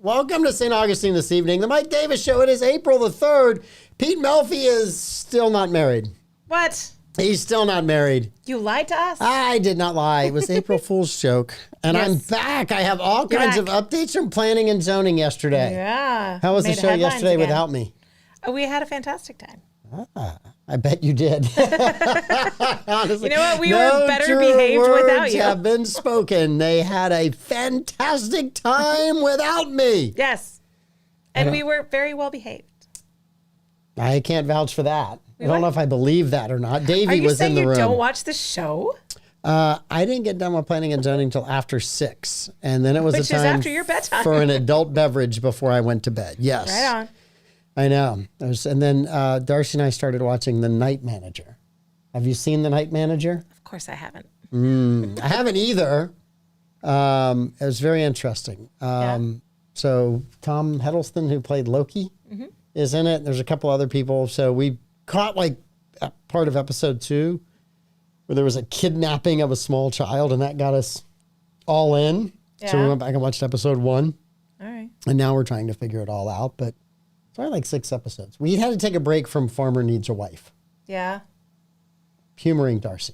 Welcome to St. Augustine this evening. The Mike Davis Show. It is April the 3rd. Pete Melfi is still not married. What? He's still not married. You lied to us? I did not lie. It was April Fool's joke. And Yes. I'm back. I have all You're kinds back. of updates from planning and zoning yesterday. Yeah. How was the Made show headlines yesterday again. without me? Oh, we had a fantastic time. I bet you did. Honestly, You know what? We no were better true behaved without words you. have been spoken. They had a fantastic time without me. Yes. And we were very well behaved. I can't vouch for that. I don't what? know if I believe that or not. Are Davey you was in saying the you room. don't watch the show? I didn't get done with planning and zoning until after 6. And then it was Which a is time after your bedtime. for an adult beverage before I went to bed. Yes. Right on. I know. And then Darcy and I started watching The Night Manager. Have you seen The Night Manager? Of course I haven't. I haven't either. It was very interesting. So Tom Hiddleston, who played Loki, is in it. There's a couple other people. So we caught like a part of episode 2 where there was a kidnapping of a small child, and that got us all in. So we Yeah. went back and watched episode 1, All right. and now we're trying to figure it all out. But it's only like 6 episodes. We had to take a break from Farmer Needs a Wife, Yeah. humoring Darcy.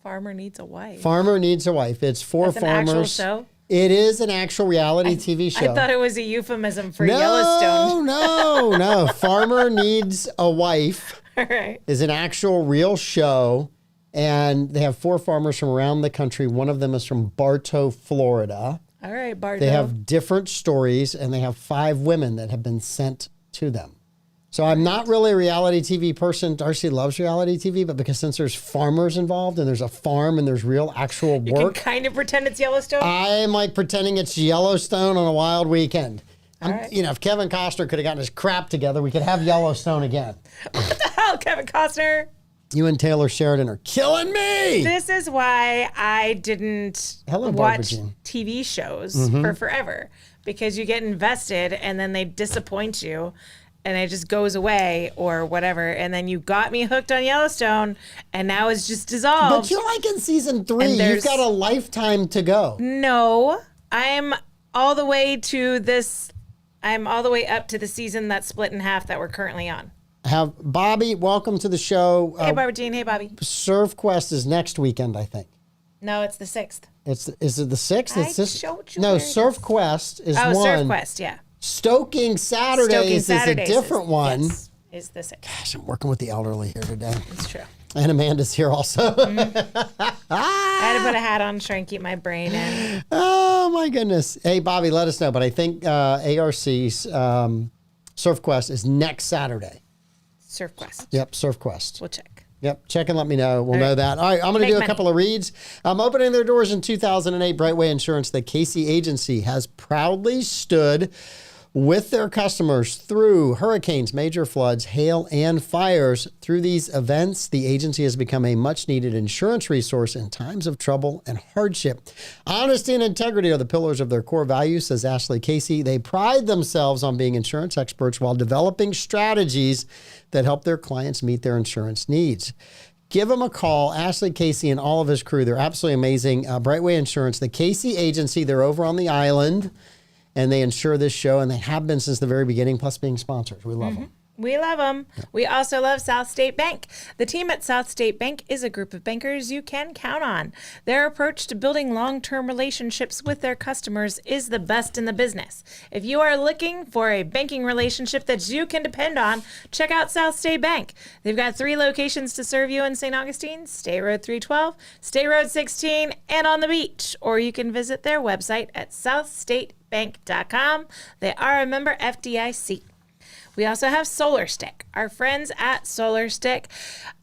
Farmer needs a wife. Farmer Needs a Wife. It's for That's an farmers. actual show? It is an actual reality TV show. I thought it was a euphemism for Yellowstone. No. Farmer Needs a Wife All right. is an actual real show. And they have 4 farmers from around the country. One of them is from Bartow, Florida. All right, Bardo. They have different stories, and they have 5 women that have been sent to them. So I'm not really a reality TV person. Darcy loves reality TV, but because since there's farmers involved and there's a farm and there's real actual you work, can kind of pretend it's Yellowstone. I'm like pretending it's Yellowstone on a wild weekend. right. You know, if Kevin Costner could have gotten his crap together, we could have Yellowstone again. What the hell, Kevin Costner? You and Taylor Sheridan are killing me. This is why I didn't Hello, Barbara watch Jean. TV shows for forever, because you get invested and then they disappoint you and it just goes away or whatever. And then you got me hooked on Yellowstone and now it's just dissolved. But you're like in season 3. And You've there's- got a lifetime to go. No, I'm all the way to this. I'm all the way up to the season that's split in half that we're currently on. Have Bobby, welcome to the show. Hey, Barbara Jean. Hey, Bobby. Surf Quest is next weekend, I think. No, it's the 6th. Is it the 6th? I It's this. showed you No, where it Surf Quest is Oh, one. Surf Quest, yeah. Stoking Saturdays, Stoking is Saturdays a different one. Yes, is the 6th. Gosh, I'm working with the elderly here today. It's true. And Amanda's here also. I had to put a hat on to try and keep my brain in. Oh, my goodness. Hey, Bobby, let us know. But I think ARC's Surf Quest is next Saturday. Surf Quest. Yep, Surf Quest. We'll check. Yep, check and let me know. We'll know that. All right, I'm going to Make do a money. couple of reads. Opening their doors in 2008, Brightway Insurance, the Casey Agency, has proudly stood with their customers through hurricanes, major floods, hail, and fires. Through these events, the agency has become a much-needed insurance resource in times of trouble and hardship. Honesty and integrity are the pillars of their core values, says Ashley Casey. They pride themselves on being insurance experts while developing strategies that help their clients meet their insurance needs. Give them a call, Ashley Casey and all of his crew. They're absolutely amazing. Brightway Insurance, the Casey Agency, they're over on the island. And they insure this show, and they have been since the very beginning, plus being sponsors. We love them. We love them. We also love South State Bank. The team at South State Bank is a group of bankers you can count on. Their approach to building long-term relationships with their customers is the best in the business. If you are looking for a banking relationship that you can depend on, check out South State Bank. They've got 3 locations to serve you in St. Augustine: State Road 312, State Road 16, and on the beach. Or you can visit their website at southstatebank.com. They are a member FDIC. We also have SolarStick. Our friends at SolarStick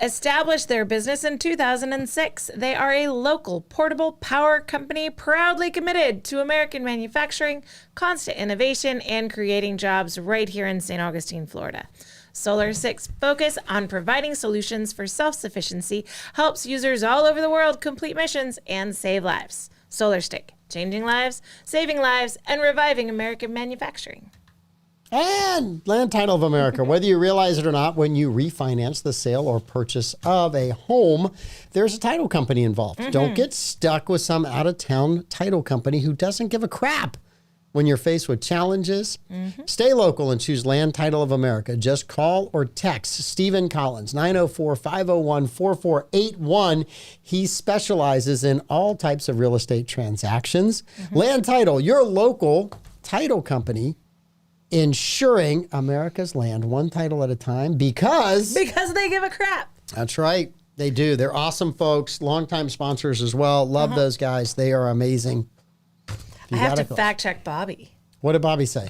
established their business in 2006. They are a local portable power company proudly committed to American manufacturing, constant innovation, and creating jobs right here in St. Augustine, Florida. SolarStick's focus on providing solutions for self-sufficiency helps users all over the world complete missions and save lives. SolarStick, changing lives, saving lives, and reviving American manufacturing. And Land Title of America, whether you realize it or not, when you refinance the sale or purchase of a home, there's a title company involved. Don't get stuck with some out-of-town title company who doesn't give a crap when you're faced with challenges. Stay local and choose Land Title of America. Just call or text Stephen Collins, 904-501-4481. He specializes in all types of real estate transactions. Land Title, your local title company, insuring America's land one title at a time because they give a crap. that's right. They do. They're awesome folks, longtime sponsors as well. Love those guys. They are amazing. I have to fact check Bobby. What did Bobby say?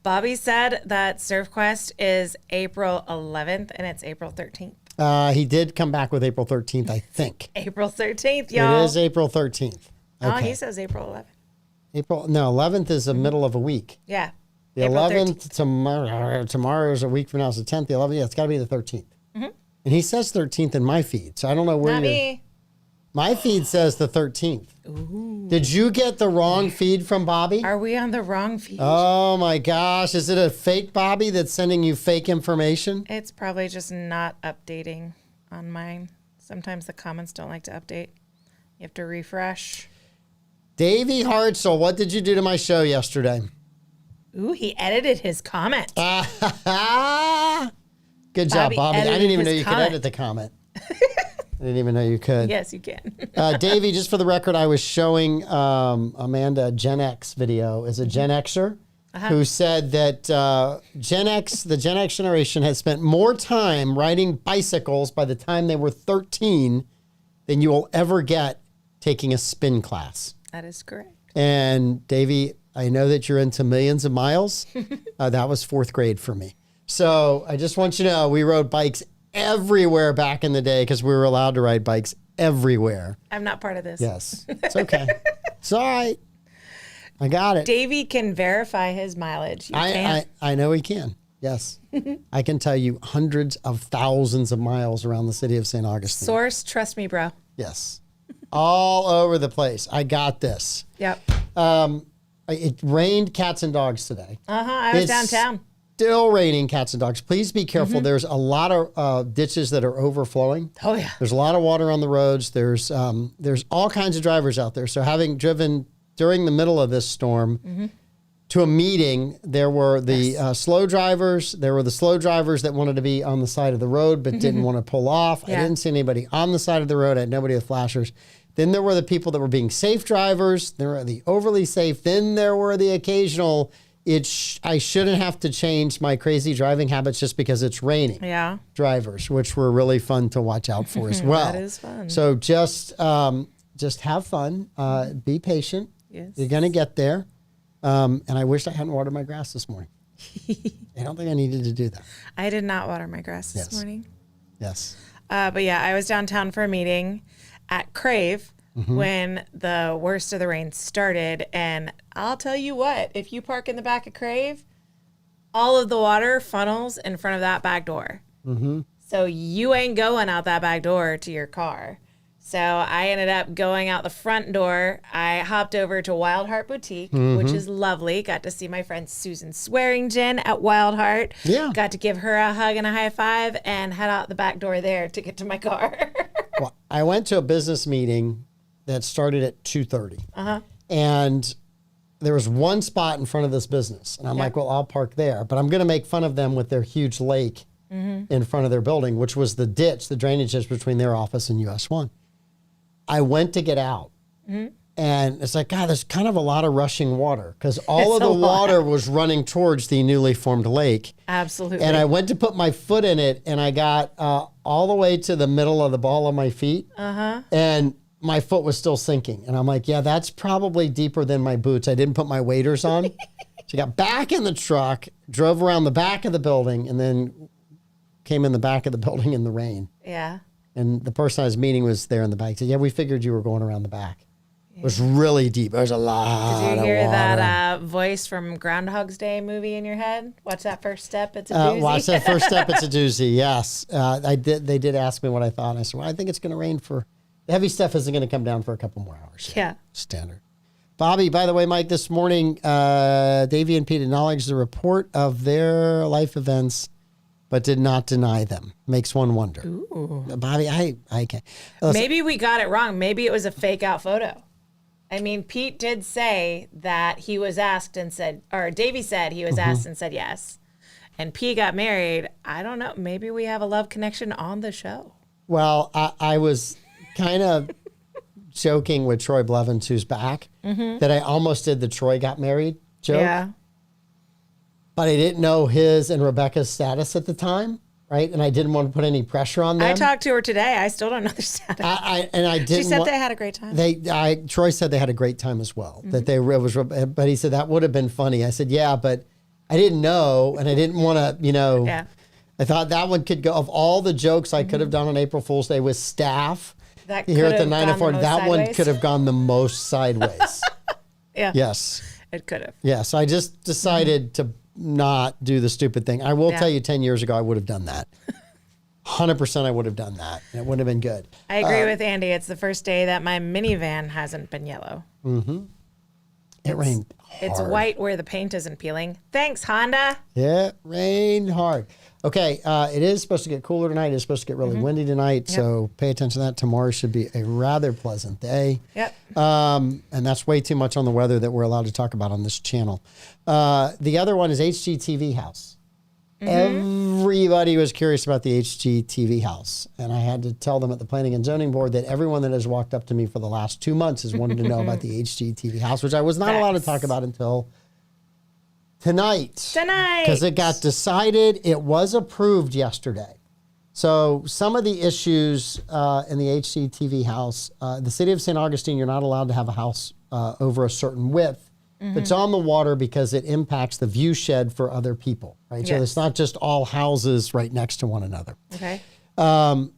Bobby said that SurfQuest is April 11th and it's April 13th. He did come back with April 13th, I think. April 13th, y'all. It is April 13th. Oh, he says April 11th. 11th is the middle of a week. Yeah. The April 11th, tomorrow is a week from now, it's the 10th, the 11th. Yeah, it's got to be the 13th. And he says 13th in my feed, so I don't know where Not me. My feed says the 13th. Ooh. Did you get the wrong feed from Bobby? Are we on the wrong feed? Oh my gosh. Is it a fake Bobby that's sending you fake information? It's probably just not updating on mine. Sometimes the comments don't like to update. You have to refresh. Davey Hartzell, what did you do to my show yesterday? Ooh, he edited his comment. Good job, Bobby. I didn't even know you could edit the comment. I didn't even know you could. Yes, you can. Davey, just for the record, I was showing Amanda a Gen X video as a Gen Xer who said that the Gen X generation has spent more time riding bicycles by the time they were 13 than you will ever get taking a spin class. That is correct. And Davey, I know that you're into millions of miles. That was fourth grade for me. So I just want you to know we rode bikes everywhere back in the day because we were allowed to ride bikes everywhere. I'm not part of this. Yes, it's okay. It's all right. I got it. Davey can verify his mileage. You can't. I know he can. Yes. I can tell you hundreds of thousands of miles around the city of St. Augustine. Source, trust me, bro. Yes. All over the place. I got this. Yep. It rained cats and dogs today. I was downtown. Still raining cats and dogs. Please be careful. There's a lot of ditches that are overflowing. Oh, yeah. There's a lot of water on the roads. There's all kinds of drivers out there. So having driven during the middle of this storm to a meeting, there were the slow drivers. There were the slow drivers that wanted to be on the side of the road but didn't want to pull off. Yeah. I didn't see anybody on the side of the road. I had nobody with flashers. Then there were the people that were being safe drivers. There were the overly safe. Then there were the occasional... I shouldn't have to change my crazy driving habits just because it's raining. Yeah. Drivers, which were really fun to watch out for as well. That is fun. So just have fun. Be patient. Yes. You're going to get there. And I wish I hadn't watered my grass this morning. I don't think I needed to do that. I did not water my grass this morning. Yes. But yeah, I was downtown for a meeting at Crave when the worst of the rain started. And I'll tell you what, if you park in the back of Crave, all of the water funnels in front of that back door. So you ain't going out that back door to your car. So I ended up going out the front door. I hopped over to Wild Heart Boutique, which is lovely. Got to see my friend Susan Swearingen at Wild Heart. Yeah. Got to give her a hug and a high five and head out the back door there to get to my car. Well, I went to a business meeting that started at 2:30. And there was one spot in front of this business. And I'm like, well, I'll park there. But I'm going to make fun of them with their huge lake in front of their building, which was the ditch, the drainage ditch between their office and US 1. I went to get out. And it's like, God, there's kind of a lot of rushing water because all of the water was running towards the newly formed lake. Absolutely. And I went to put my foot in it, and I got all the way to the middle of the ball of my feet. And my foot was still sinking. And I'm like, yeah, that's probably deeper than my boots. I didn't put my waders on. So I got back in the truck, drove around the back of the building, and then came in the back of the building in the rain. Yeah. And the person I was meeting was there in the back. He said, yeah, we figured you were going around the back. It was really deep. There was a lot of water. Did you hear that voice from Groundhog's Day movie in your head? Watch that first step. It's a doozy. Watch that first step. It's a doozy. Yes. They did ask me what I thought. I said, well, I think it's going to rain for... The heavy stuff isn't going to come down for a couple more hours. Yeah. Standard. Bobby, by the way, Mike, this morning, Davey and Pete acknowledged the report of their life events, but did not deny them. Makes one wonder. Ooh. Bobby, I can't. Listen, Maybe we got it wrong. Maybe it was a fake out photo. I mean, Pete did say that he was asked and said, or Davey said he was asked and said yes. And P got married. I don't know. Maybe we have a love connection on the show. Well, I was kind of joking with Troy Blevins, who's back, that I almost did the Troy got married joke. Yeah. But I didn't know his and Rebecca's status at the time, right? And I didn't want to put any pressure on them. I talked to her today. I still don't know their status. I didn't. She said they had a great time. Troy said they had a great time as well. That they but he said that would have been funny. I said, yeah, but I didn't know, and I didn't want to, Yeah. I thought that one could go, of all the jokes I could have done on April Fool's Day with staff That here at the could have 9 to gone 4, the that most one sideways. could have gone the most sideways. Yeah. Yes. It could have. Yes. I just decided to not do the stupid thing. I will Yeah. tell you 10 years ago, I would have done that. 100% I would have done that. And it would have been good. I agree with Andy. It's the first day that my minivan hasn't been yellow. It rained hard. It's white where the paint isn't peeling. Thanks, Honda. It rained hard. Okay, it is supposed to get cooler tonight. It's supposed to get really windy tonight, so pay attention to that. Tomorrow should be a rather pleasant day. Yep. And that's way too much on the weather that we're allowed to talk about on this channel. The other one is HGTV House. Everybody was curious about the HGTV House, and I had to tell them at the Planning and Zoning Board that everyone that has walked up to me for the last 2 months has wanted to know about the HGTV House, which I was not allowed to talk about until tonight. Because it got decided. It was approved yesterday. So some of the issues in the HGTV House, the city of St. Augustine, you're not allowed to have a house over a certain width. It's on the water because it impacts the view shed for other people, right? So Yes. it's not just all houses right next to one another. Okay. I'll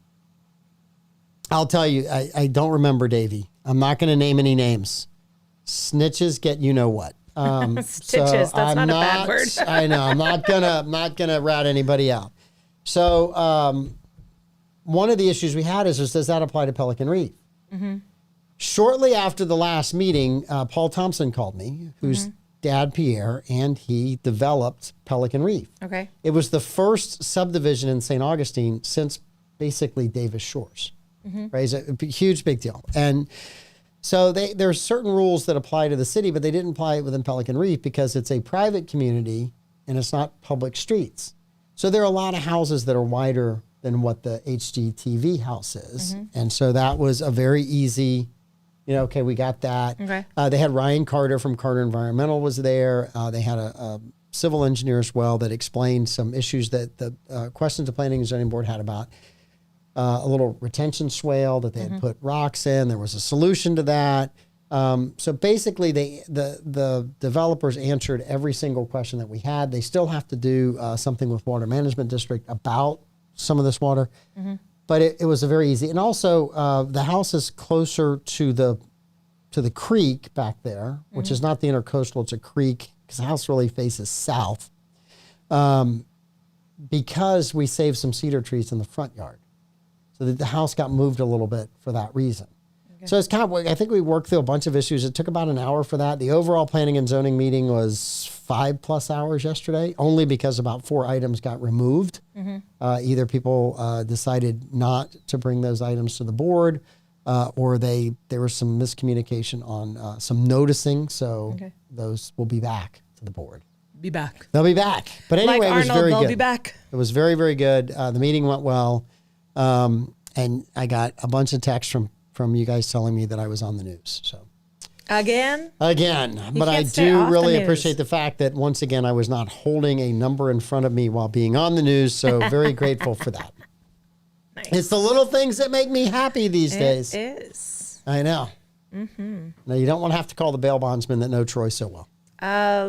tell you, I don't remember Davey. I'm not going to name any names. Snitches get you know what. Stitches. That's not a bad word. I know. I'm not gonna rat anybody out. So one of the issues we had is does that apply to Pelican Reef? Shortly after the last meeting, Paul Thompson called me, whose dad Pierre, and he developed Pelican Reef. Okay. It was the first subdivision in St. Augustine since basically Davis Shores. Right? It's a huge, big deal. And so there's certain rules that apply to the city, but they didn't apply it within Pelican Reef because it's a private community and it's not public streets. So there are a lot of houses that are wider than what the HGTV house is. And so that was a very easy, okay, we got that. Okay. They had Ryan Carter from Carter Environmental was there. They had a civil engineer as well that explained some issues that the questions the Planning and Zoning Board had about a little retention swale that they had put rocks in. There was a solution to that. So basically, the developers answered every single question that we had. They still have to do something with Water Management District about some of this water, but it was a very easy. And also, the house is closer to the creek back there, which is not the intercoastal; it's a creek because the house really faces south. Because we saved some cedar trees in the front yard. So the house got moved a little bit for that reason. Okay. So it's kind of, I think we worked through a bunch of issues. It took about an hour for that. The overall planning and zoning meeting was 5+ hours yesterday, only because about 4 items got removed. Either people decided not to bring those items to the board, or there was some miscommunication on some noticing. So those will be back to the board. Be back. They'll be back. But anyway, Like it was Arnold, very they'll good. be back. It was very, very good. The meeting went well. And I got a bunch of texts from you guys telling me that I was on the news. So Again? but I can't stay do off the really news. appreciate the fact that once again, I was not holding a number in front of me while being on the news. So very grateful for that. Nice. It's the little things that make me happy these days. It is. I know. Now, you don't want to have to call the bail bondsman that know Troy so well.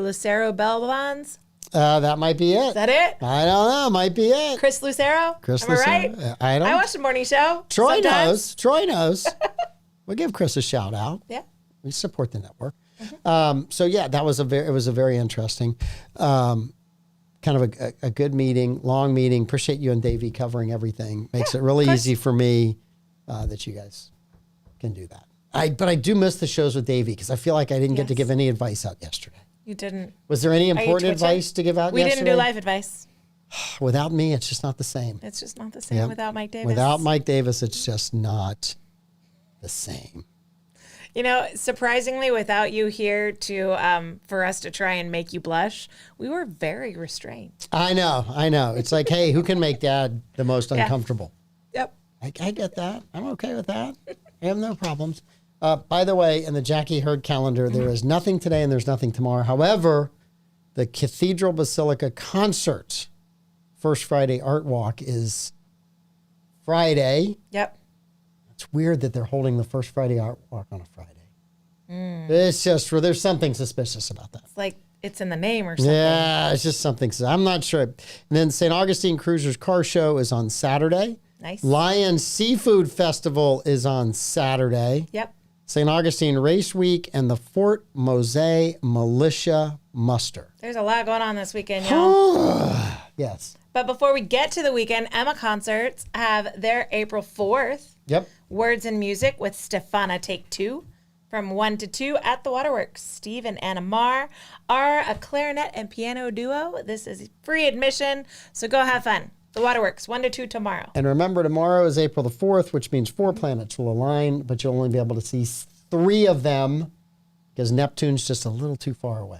Lucero Bell Bonds? That might be it. Is that it? I don't know. Might be it. Chris Lucero? Chris Am I right? Lucero? I don't. I watched the morning show. Troy sometimes. knows. Troy knows. We'll give Chris a shout out. Yeah. We support the network. So yeah, that was it was a very interesting, kind of a good meeting, long meeting. Appreciate you and Davey covering everything. Makes it really easy for me that you guys can do that. But I do miss the shows with Davey because I feel like I didn't get to Yes. give any advice out yesterday. You didn't. Was there any you important twitching? advice to give out We yesterday? didn't do life advice. Without me, it's just not the same. It's just not the same Yep. without Mike Davis. Without Mike Davis, it's just not the same. You know, surprisingly, without you here to for us to try and make you blush, we were very restrained. I know. It's like, hey, who can make Dad the most uncomfortable? Yep. I get that. I'm okay with that. I have no problems. By the way, in the Jackie Hurd calendar, there is nothing today and there's nothing tomorrow. However, the Cathedral Basilica concert, First Friday Art Walk, is Friday. Yep. It's weird that they're holding the First Friday Art Walk on a Friday. It's just, there's something suspicious about that. It's like it's in the name or something. Yeah, it's just something. I'm not sure. And then St. Augustine Cruisers Car Show is on Saturday. Nice. Lion Seafood Festival is on Saturday. Yep. St. Augustine Race Week and the Fort Mose Militia Muster. There's a lot going on this weekend, y'all. Yes. But before we get to the weekend, Emma Concerts have their April 4th. Yep. Words and Music with Stefana Take 2 from 1 to 2 at the Waterworks. Steve and Anna Marr are a clarinet and piano duo. This is free admission, so go have fun. The Waterworks, 1 to 2 tomorrow. And remember, tomorrow is April the 4th, which means 4 planets will align, but you'll only be able to see 3 of them because Neptune's just a little too far away.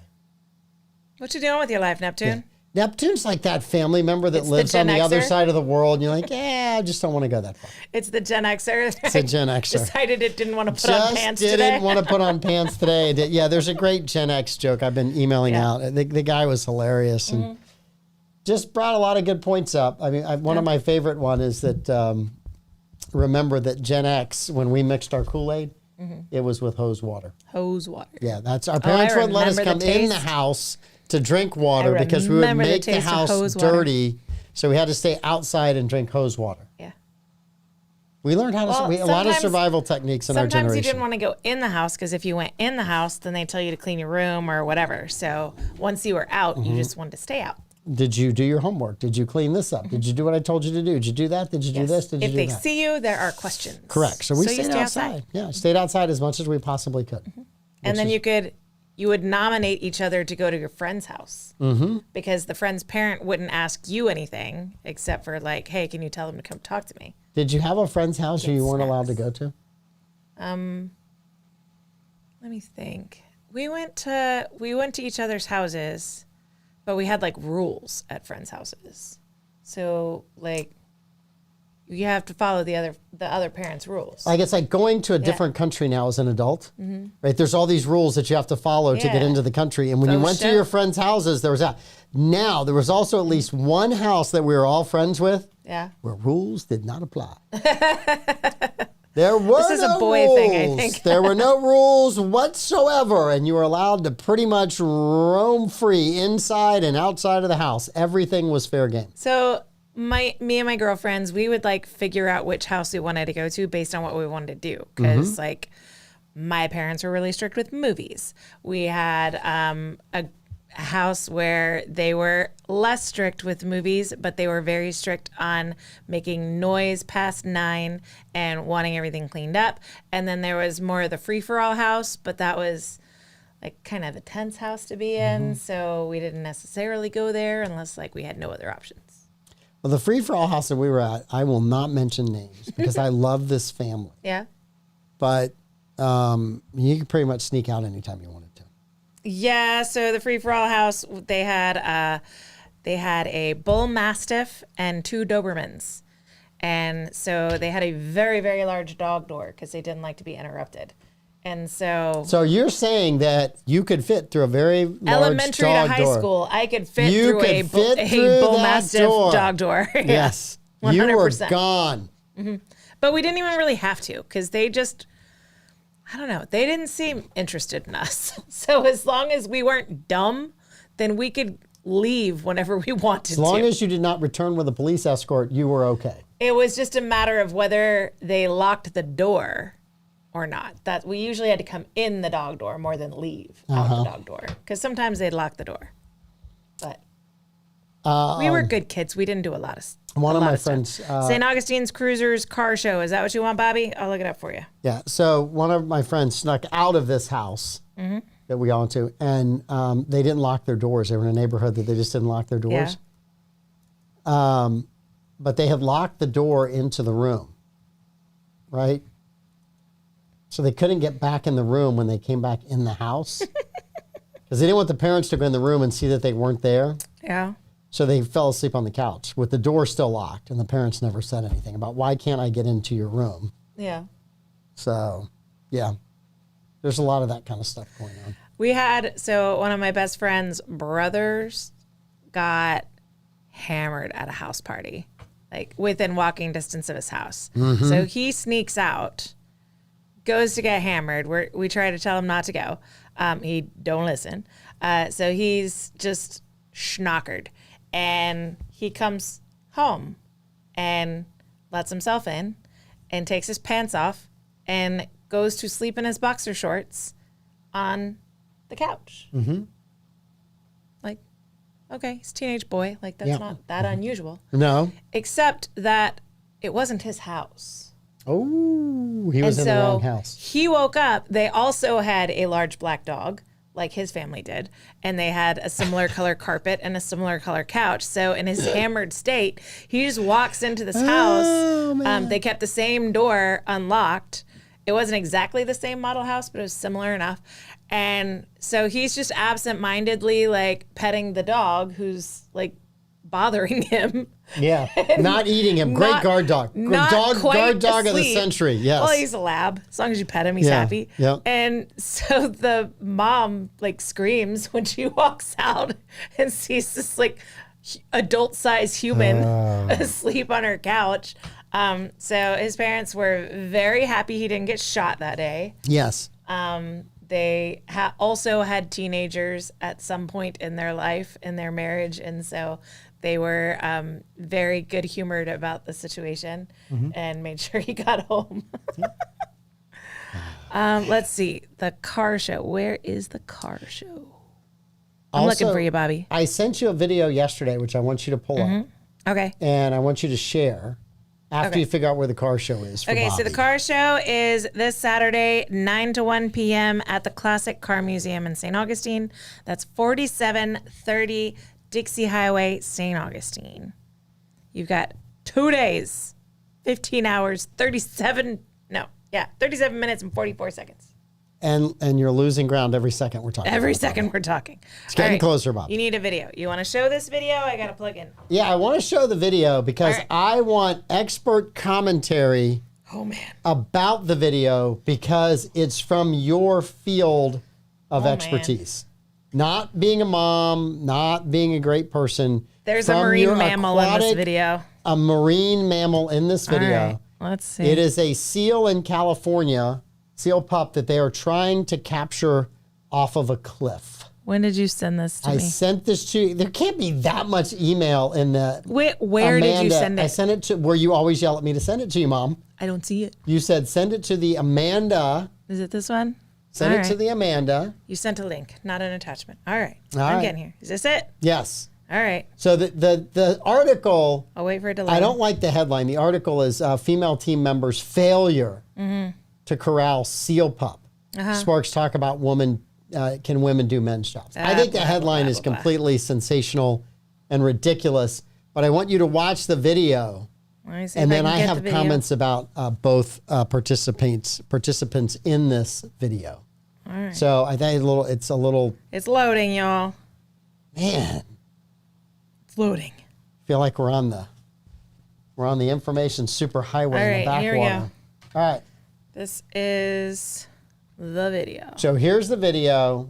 What you doing with your life, Neptune? Neptune's like that family member that It's the lives Gen on the other Xer. side of the world, and you're like, yeah, I just don't want to go that far. It's the Gen Xer. It's a Gen Xer. Decided it didn't want to put on Just pants didn't today. want to put on pants today. Yeah, there's a great Gen X joke I've been emailing Yeah. out. The guy was hilarious and just brought a lot of good points up. I mean, one of my favorite one is that remember that Gen X, when we mixed our Kool-Aid, it was with hose water. Hose water. Yeah, that's our parents wouldn't let us remember come the in the taste. house to drink water I because we would remember the make the taste of house hose water. dirty. So we had to stay outside and drink hose water. Yeah. We learned how to Well, a lot of sometimes- survival techniques in our Sometimes generation. you didn't want to go in the house because if you went in the house, then they tell you to clean your room or whatever. So once you were out, you just wanted to stay out. Did you do your homework? Did you clean this up? Did you do what I told you to do? Did you do that? Did you do this? Did you If do they that? see you, there are questions. Correct. So we you stayed stay outside. Yeah, stayed outside as much as we possibly could. And then you would nominate each other to go to your friend's house because the friend's parent wouldn't ask you anything except for like, hey, can you tell them to come talk to me? Did you have a friend's house who you weren't allowed to go to? Let me think. We went to each other's houses, but we had like rules at friends' houses. So like you have to follow the other parents' rules. Like it's like going to a different country now as an adult, right? There's all these rules that you have to follow to get Yeah. into the country. And when you Oh, went to shit. your friends' houses, there was that. Now, there was also at least one house that we were all friends with Yeah. where rules did not apply. There were This is a no boy rules. thing, I think. There were no rules whatsoever, and you were allowed to pretty much roam free inside and outside of the house. Everything was fair game. So me and my girlfriends, we would like figure out which house we wanted to go to based on what we wanted to do. Because like my parents were really strict with movies. We had a house where they were less strict with movies, but they were very strict on making noise past 9 and wanting everything cleaned up. And then there was more of the free for all house, but that was like kind of a tense house to be in. So we didn't necessarily go there unless like we had no other options. Well, the free-for-all house that we were at, I will not mention names because I love this family. Yeah. But you could pretty much sneak out anytime you wanted to. Yeah, so the free for all house, they had a bull mastiff and 2 Dobermans, and so they had a very, very large dog door because they didn't like to be interrupted, and so So you're saying that you could fit through a very large elementary to dog high door. school, I could fit You through could a fit through bull that mastiff door. dog door. Yeah. Yes. You were 100%. gone. But we didn't even really have to because they just, I don't know, they didn't seem interested in us. So as long as we weren't dumb, then we could leave whenever we wanted As long to. as you did not return with a police escort, you were okay. It was just a matter of whether they locked the door or not. That we usually had to come in the dog door more than leave out the dog door because sometimes they'd lock the door. But we were good kids. We didn't do a lot of. One a of lot my stuff. friends, St. Augustine's Cruisers Car Show. Is that what you want, Bobby? I'll look it up for you. Yeah. So one of my friends snuck out of this house that we all went to, and they didn't lock their doors. They were in a neighborhood that they just didn't lock their doors. But they had locked the door into the room, right? So they couldn't get back in the room when they came back in the house because they didn't want the parents to go in the room and see that they weren't there. Yeah. So they fell asleep on the couch with the door still locked, and the parents never said anything about why can't I get into your room. Yeah. So, yeah, there's a lot of that kind of stuff going on. So one of my best friend's brothers got hammered at a house party, like within walking distance of his house. So he sneaks out, goes to get hammered. We try to tell him not to go. He don't listen. So he's just schnockered, and he comes home and lets himself in and takes his pants off and goes to sleep in his boxer shorts on the couch. Like, okay, he's a teenage boy. Like, that's not that unusual. No. Except that it wasn't his house. Oh, he was in the wrong house. He woke up. They also had a large black dog, like his family did, and they had a similar color carpet and a similar color couch. So in his hammered state, he just walks into this house. They kept the same door unlocked. It wasn't exactly the same model house, but it was similar enough. And so he's just absentmindedly like petting the dog who's like bothering him. Yeah, not eating him. Great guard dog. Guard dog of the century. Yes. Well, he's a lab. As long as you pet him, he's happy. Yeah. And so the mom like screams when she walks out and sees this like adult-sized human asleep on her couch. So his parents were very happy he didn't get shot that day. Yes. They also had teenagers at some point in their life, in their marriage, and so they were very good-humored about the situation and made sure he got home. Let's see. The car show. Where is the car show? I'm looking for you, Bobby. I sent you a video yesterday, which I want you to pull up. Okay. And I want you to share after you figure out where the car show is. Okay, so the car show is this Saturday, 9 to 1 p.m. at the Classic Car Museum in St. Augustine. That's 4730 Dixie Highway, St. Augustine. You've got 2 days, 15 hours, 37 minutes and 44 seconds. And you're losing ground every second we're talking. Every second we're talking. It's getting closer, Bob. You need a video. You want to show this video? I got to plug in. Yeah, I want to show the video because I want expert commentary about the video because it's from your field of expertise. Not being a mom, not being a great person. There's a marine mammal in this video. A marine mammal in this video. All right, let's see. It is a seal in California, seal pup that they are trying to capture off of a cliff. When did you send this to me? I sent this to you. There can't be that much email in the. Where did you send it? I sent it to where you always yell at me to send it to you, Mom. I don't see it. You said send it to the Amanda. Is it this one? Send it to the Amanda. You sent a link, not an attachment. All right. I'm getting here. Is this it? Yes. All right. So the article. I'll wait for it to load. I don't like the headline. The article is female team members' failure to corral seal pup. Sparks talk about can women do men's jobs. I think the headline is completely sensational and ridiculous, but I want you to watch the video. And then I have comments about both participants in this video. All right. So I think It's loading, y'all. Man. It's loading. I feel like we're on the information superhighway in the backwater. Here we go. All right. This is the video. So here's the video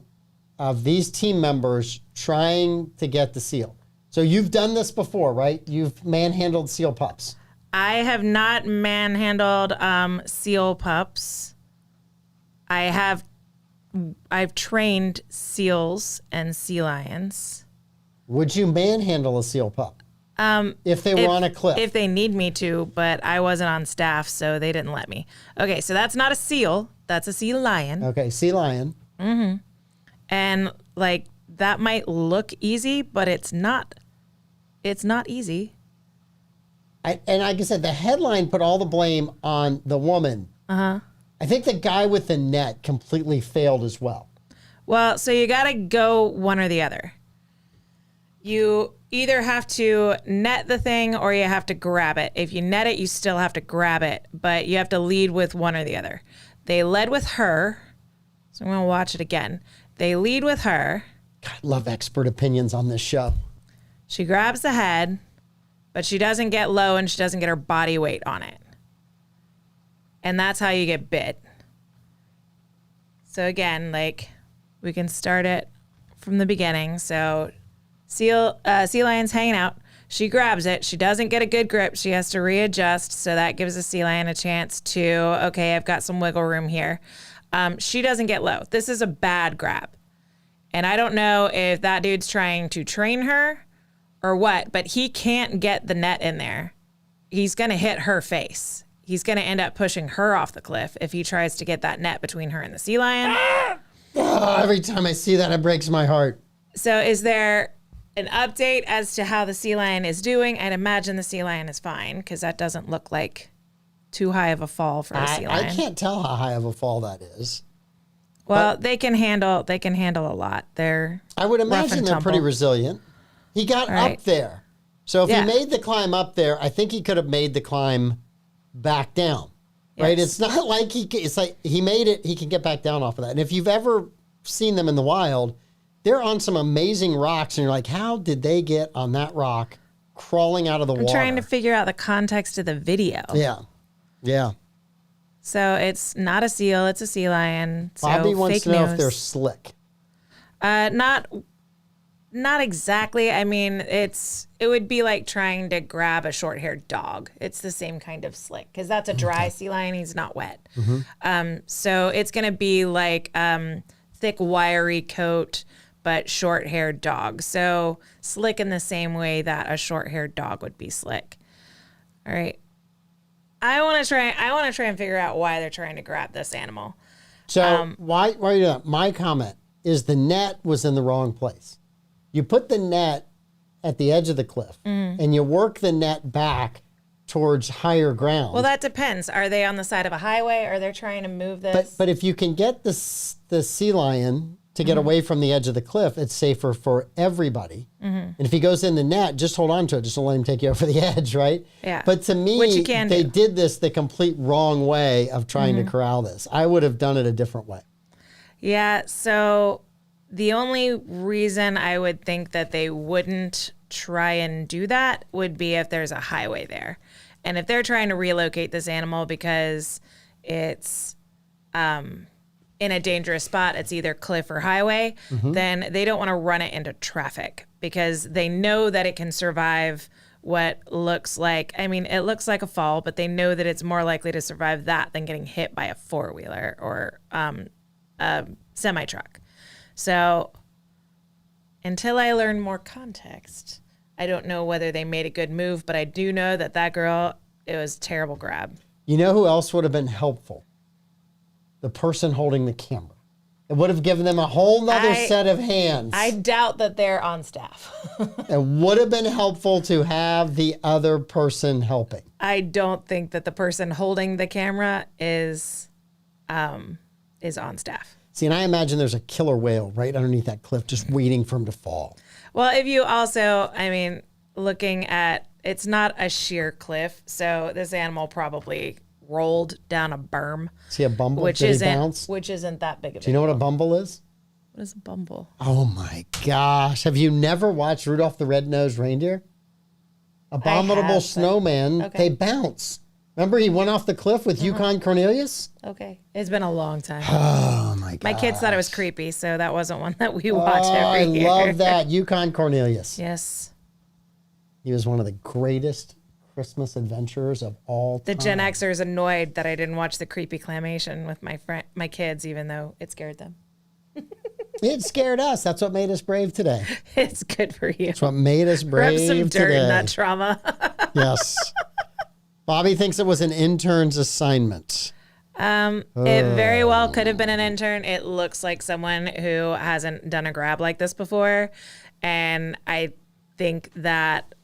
of these team members trying to get the seal. So you've done this before, right? You've manhandled seal pups. I have not manhandled seal pups. I've trained seals and sea lions. Would you manhandle a seal pup? If they were on a cliff. If they need me to, but I wasn't on staff, so they didn't let me. Okay, so that's not a seal. That's a sea lion. Okay, sea lion. Mm-hmm. And like that might look easy, but it's not. It's not easy. And like I said, the headline put all the blame on the woman. I think the guy with the net completely failed as well. Well, so you got to go one or the other. You either have to net the thing or you have to grab it. If you net it, you still have to grab it, but you have to lead with one or the other. They led with her. So I'm going to watch it again. They lead with her. God, I love expert opinions on this show. She grabs the head, but she doesn't get low and she doesn't get her body weight on it. And that's how you get bit. So again, like, we can start it from the beginning. So sea lion's hanging out. She grabs it. She doesn't get a good grip. She has to readjust. So that gives the sea lion a chance to, okay, I've got some wiggle room here. She doesn't get low. This is a bad grab. And I don't know if that dude's trying to train her or what, but he can't get the net in there. He's going to hit her face. He's going to end up pushing her off the cliff if he tries to get that net between her and the sea lion. Oh, every time I see that, it breaks my heart. So is there an update as to how the sea lion is doing? I'd imagine the sea lion is fine because that doesn't look like too high of a fall for a sea lion. I can't tell how high of a fall that is. Well, they can handle a lot. I would imagine they're pretty resilient. He got up there. So if he made the climb up there, I think he could have made the climb back down. Right? Yes. It's not like it's like he made it, he can get back down off of that. And if you've ever seen them in the wild, they're on some amazing rocks and you're like, how did they get on that rock crawling out of the water? I'm trying to figure out the context of the video. Yeah. Yeah. So it's not a seal, it's a sea lion. So Bobby wants fake to know news. if they're slick. Not exactly. I mean, it would be like trying to grab a short-haired dog. It's the same kind of slick because that's a dry sea lion. He's not wet. So it's going to be like thick, wiry coat, but short-haired dog. So slick in the same way that a short-haired dog would be slick. All right. I want to try and figure out why they're trying to grab this animal. So why are you doing that? My comment is the net was in the wrong place. You put the net at the edge of the cliff and you work the net back towards higher ground. Well, that depends. Are they on the side of a highway? Or are they trying to move this? But if you can get the sea lion to get away from the edge of the cliff, it's safer for everybody. And if he goes in the net, just hold on to it. Just don't let him take you over the edge, right? Yeah. But to me, Which you can they do. did this the complete wrong way of trying to corral this. I would have done it a different way. Yeah, so the only reason I would think that they wouldn't try and do that would be if there's a highway there. And if they're trying to relocate this animal because it's in a dangerous spot, it's either cliff or highway, then they don't want to run it into traffic because they know that it can survive what looks like, I mean, it looks like a fall, but they know that it's more likely to survive that than getting hit by a four-wheeler or a semi-truck. So until I learn more context, I don't know whether they made a good move, but I do know that that girl, it was a terrible grab. You know who else would have been helpful? The person holding the camera. It would have given them a whole nother set of hands. I doubt that they're on staff. It would have been helpful to have the other person helping. I don't think that the person holding the camera is on staff. See, and I imagine there's a killer whale right underneath that cliff just waiting for him to fall. Well, if you also, I mean, looking at, it's not a sheer cliff, so this animal probably rolled down a berm. See a bumble? Which Did he bounce? isn't that big of a Do you know what a bumble is? What is a bumble? Oh my gosh. Have you never watched Rudolph the Red-Nosed Reindeer? Abominable Snowman. okay. They bounce. Remember he went off the cliff with Yukon Cornelius? Okay. It's been a long time. Oh my god. My kids thought it was creepy, so that wasn't one that we watched every year. I love that. Yukon Cornelius. Yes. He was one of the greatest Christmas adventurers of all time. The Gen Xers annoyed that I didn't watch the creepy clamation with my kids, even though it scared them. It scared us. That's what made us brave today. It's good for you. That's what made us brave Rub some dirt today. in that trauma. Yes. Bobby thinks it was an intern's assignment. It very well could have been an intern. It looks like someone who hasn't done a grab like this before. And I think that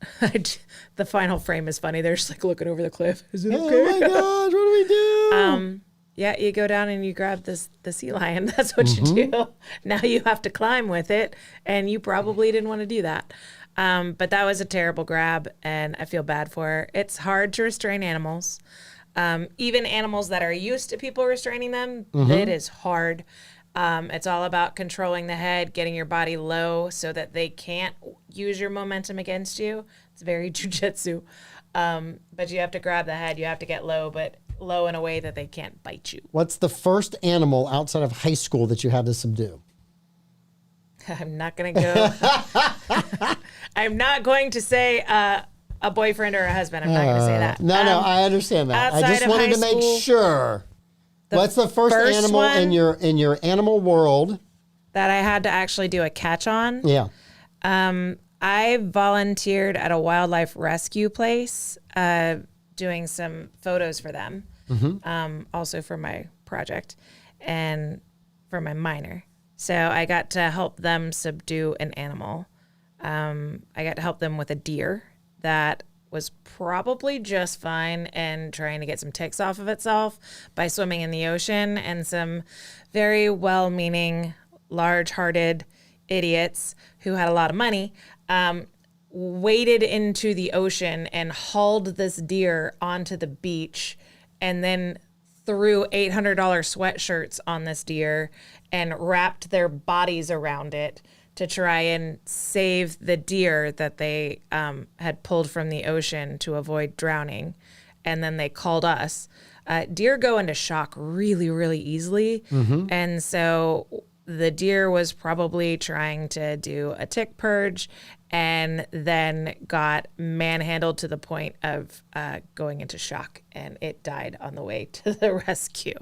the final frame is funny. They're just like looking over the cliff. Is it okay? Oh my gosh, what do we do? Yeah, you go down and you grab the sea lion. That's what you do. Now you have to climb with it. And you probably didn't want to do that. But that was a terrible grab, and I feel bad for her. It's hard to restrain animals. Even animals that are used to people restraining them, Mm-hmm. it is hard. It's all about controlling the head, getting your body low so that they can't use your momentum against you. It's very jujitsu. But you have to grab the head. You have to get low, but low in a way that they can't bite you. What's the first animal outside of high school that you had to subdue? I'm not going to go. I'm not going to say a boyfriend or a husband. I'm not going to say that. No, I understand that. I outside just of wanted high to make school, sure. What's the first animal one in your animal world? that I had to actually do a catch on. Yeah. I volunteered at a wildlife rescue place, doing some photos for them, also for my project and for my minor. So I got to help them subdue an animal. I got to help them with a deer that was probably just fine and trying to get some ticks off of itself by swimming in the ocean, and some very well-meaning, large-hearted idiots who had a lot of money waded into the ocean and hauled this deer onto the beach, and then threw $800 sweatshirts on this deer and wrapped their bodies around it to try and save the deer that they had pulled from the ocean to avoid drowning. And then they called us. Deer go into shock really, really easily. And so the deer was probably trying to do a tick purge and then got manhandled to the point of going into shock, and it died on the way to the rescue.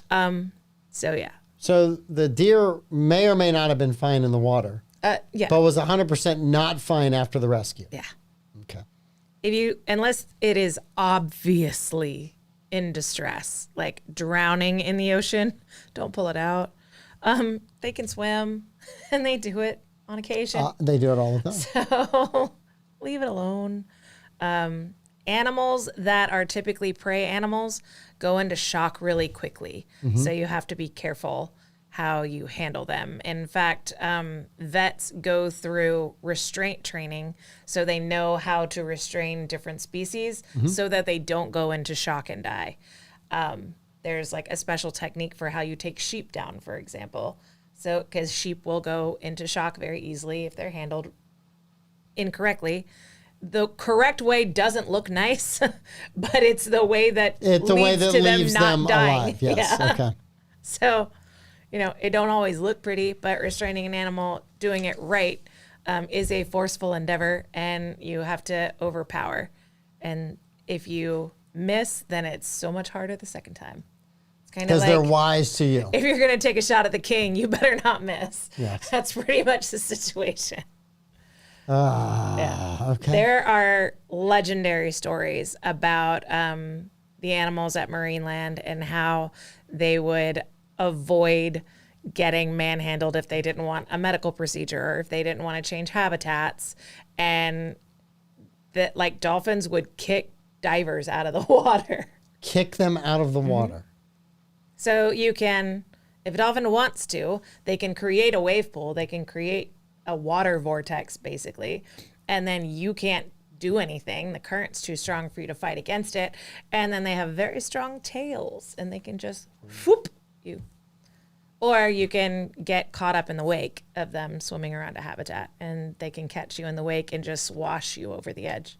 So, yeah. So the deer may or may not have been fine in the water, Yeah. but was 100% not fine after the rescue. Yeah. Okay. Unless it is obviously in distress, like drowning in the ocean, don't pull it out. They can swim, and they do it on occasion. They do it all the time. So leave it alone. Animals that are typically prey animals go into shock really quickly. So you have to be careful how you handle them. In fact, vets go through restraint training so they know how to restrain different species so that they don't go into shock and die. There's like a special technique for how you take sheep down, for example. So, because sheep will go into shock very easily if they're handled incorrectly. The correct way doesn't look nice, but it's the way that It's the way leads that to them leaves not them dying. alive. Yes. Yeah. Okay. So, it don't always look pretty, but restraining an animal, doing it right, is a forceful endeavor, and you have to overpower. And if you miss, then it's so much harder the second time. It's kind of Because they're like, wise to you. if you're going to take a shot at the king, you better not miss. Yes. That's pretty much the situation. Okay. There are legendary stories about the animals at Marineland and how they would avoid getting manhandled if they didn't want a medical procedure or if they didn't want to change habitats. And that, like, dolphins would kick divers out of the water. Kick them out of the water. So you can, if a dolphin wants to, they can create a wave pool. They can create a water vortex, basically. And then you can't do anything. The current's too strong for you to fight against it. And then they have very strong tails, and they can just whoop you. Or you can get caught up in the wake of them swimming around a habitat, and they can catch you in the wake and just wash you over the edge.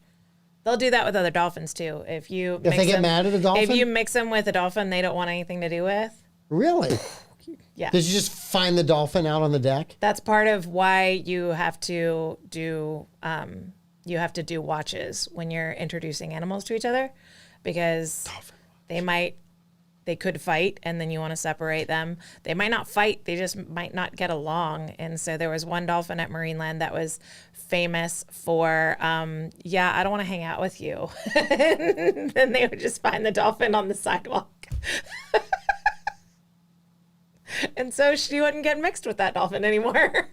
They'll do that with other dolphins too. If they get mad at a dolphin? If you mix them with a dolphin they don't want anything to do with. Really? Yeah. Did you just find the dolphin out on the deck? That's part of why you have to do watches when you're introducing animals to each other, because they could fight, and then you want to separate them. They might not fight, they just might not get along. And so there was one dolphin at Marineland that was famous for, I don't want to hang out with you. And then they would just find the dolphin on the sidewalk. And so she wouldn't get mixed with that dolphin anymore.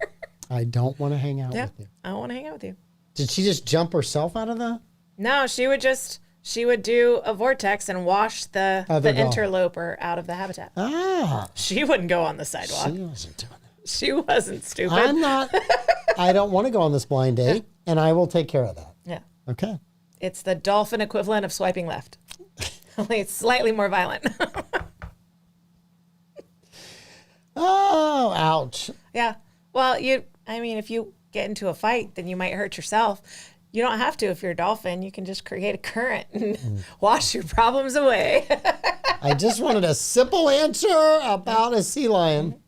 I don't want to hang out Yeah, with you. I don't want to hang out with you. Did she just jump herself out of the? No, she would do a vortex and wash the Other dolphin. interloper out of the habitat. Ah, She wouldn't go on the sidewalk. she wasn't doing that. She wasn't stupid. I'm not. I don't want to go on this blind date, and I will take care of that. Yeah. Okay. It's the dolphin equivalent of swiping left. Only it's slightly more violent. Oh, ouch. Yeah. Well, if you get into a fight, then you might hurt yourself. You don't have to if you're a dolphin. You can just create a current and wash your problems away. I just wanted a simple answer about a sea lion,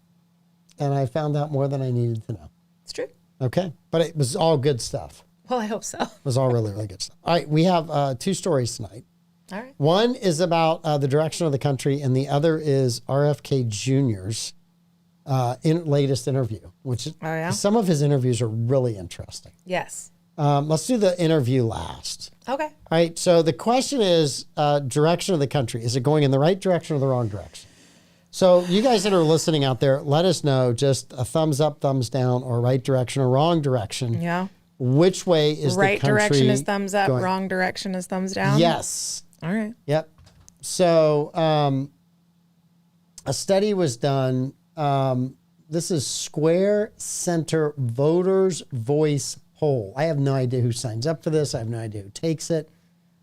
and I found out more than I needed to know. It's true. Okay. But it was all good stuff. Well, I hope so. It was all really, really good stuff. All right. We have 2 stories tonight. All right. One is about the direction of the country, and the other is RFK Jr.'s latest interview, which some of his interviews are really interesting. Yes. Let's do the interview last. Okay. All right. So the question is direction of the country. Is it going in the right direction or the wrong direction? So you guys that are listening out there, let us know just a thumbs up, thumbs down, or right direction or wrong direction. Yeah. Which way is right the country direction is thumbs up, going? wrong direction is thumbs down? Yes. All right. Yep. So a study was done. This is Square Center Voters Voice Poll. I have no idea who signs up for this. I have no idea who takes it.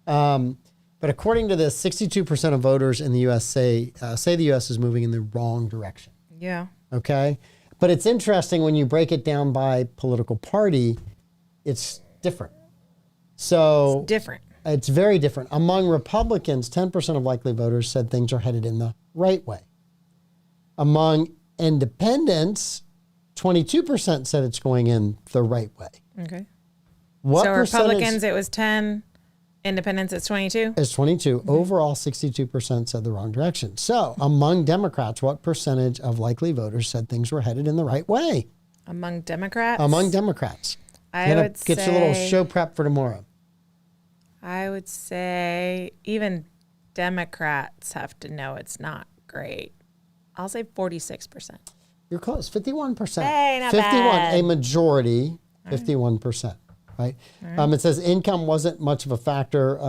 But according to this, 62% of voters in the U.S. say the U.S. is moving in the wrong direction. Yeah. Okay. But it's interesting when you break it down by political party, it's different. So It's different. it's very different. Among Republicans, 10% of likely voters said things are headed in the right way. Among independents, 22% said it's going in the right way. Okay. What So percentage Republicans, it was 10. Independents, it's 22. is 22? Overall, 62% said the wrong direction. So among Democrats, what percentage of likely voters said things were headed in the right way? Among Democrats? Among Democrats. I would Get your little say- show prep for tomorrow. I would say even Democrats have to know it's not great. I'll say 46%. You're close. 51%. Hey, not 51, bad. a majority, 51%. Right? It says income wasn't much of a factor.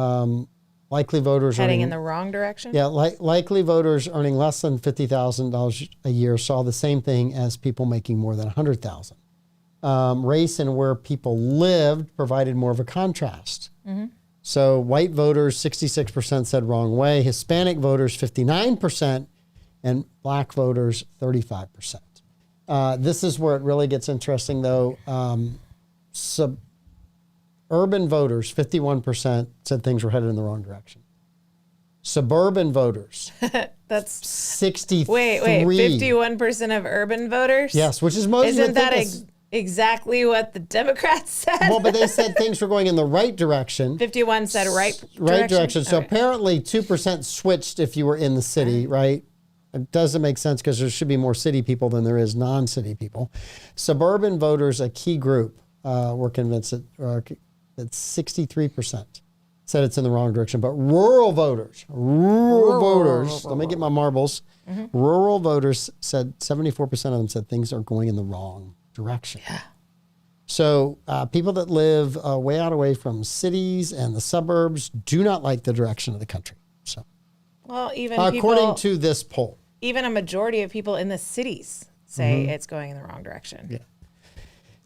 Likely voters Heading earning, in the wrong direction? yeah, likely voters earning less than $50,000 a year saw the same thing as people making more than $100,000. Race and where people lived provided more of a contrast. So white voters, 66% said wrong way. Hispanic voters, 59%, and black voters, 35%. This is where it really gets interesting, though. Urban voters, 51%, said things were headed in the wrong direction. Suburban voters, That's 63. wait, 51% of urban voters? Yes, which is most. Isn't that exactly what the Democrats said? well, but they said things were going in the right direction. 51 said right direction. So Okay. apparently 2% switched if you were in the city, right? It doesn't make sense because there should be more city people than there is non-city people. Suburban voters, a key group, were convinced that 63% said it's in the wrong direction. But rural voters, let me get my marbles. Rural voters said 74% of them said things are going in the wrong direction. Yeah. So people that live way out away from cities and the suburbs do not like the direction of the country. So, Well, even according to this poll, even a majority of people in the cities say it's going in the wrong direction. Yeah.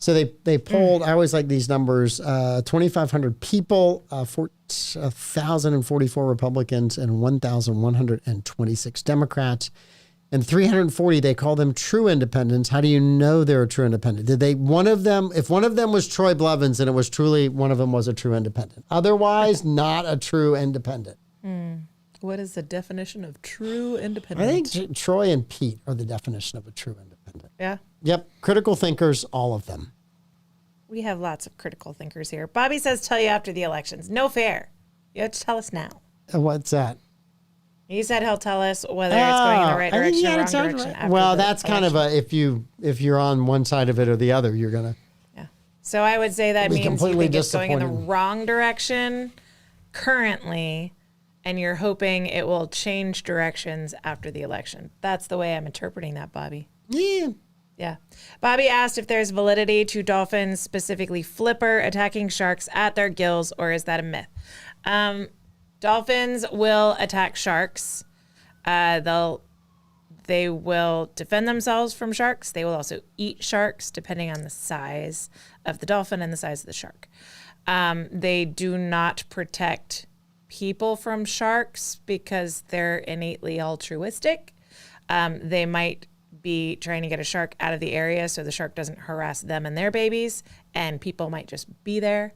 So they polled, I always like these numbers, 2,500 people, 1,044 Republicans, and 1,126 Democrats. And 340, they call them true independents. How do you know they're a true independent? If one of them was Troy Blevins, and it was truly one of them was a true independent. Otherwise, not a true independent. What is the definition of true independent? I think Troy and Pete are the definition of a true independent. Yeah. Yep. Critical thinkers, all of them. We have lots of critical thinkers here. Bobby says tell you after the elections. No fair. You have to tell us now. What's that? He said he'll tell us whether it's going in the right direction or wrong direction. After Well, the that's kind of election. if you're on one side of it or the other, you're gonna. Yeah. So I would say that Be means you completely think it's going in the disappointed. wrong direction currently, and you're hoping it will change directions after the election. That's the way I'm interpreting that, Bobby. Yeah. Yeah. Bobby asked if there's validity to dolphins, specifically flipper, attacking sharks at their gills, or is that a myth? Dolphins will attack sharks. They will defend themselves from sharks. They will also eat sharks, depending on the size of the dolphin and the size of the shark. They do not protect people from sharks because they're innately altruistic. They might be trying to get a shark out of the area so the shark doesn't harass them and their babies, and people might just be there.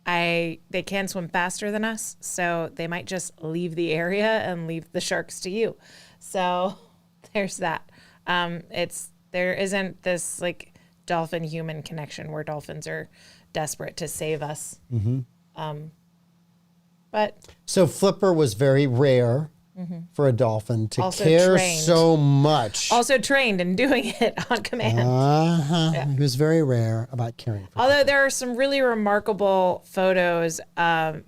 They can swim faster than us, so they might just leave the area and leave the sharks to you. So there's that. There isn't this like dolphin human connection where dolphins are desperate to save us. But So Flipper was very rare for a dolphin to Also care trained. so much. also trained in doing it on command. He was very rare about caring for. Although there are some really remarkable photos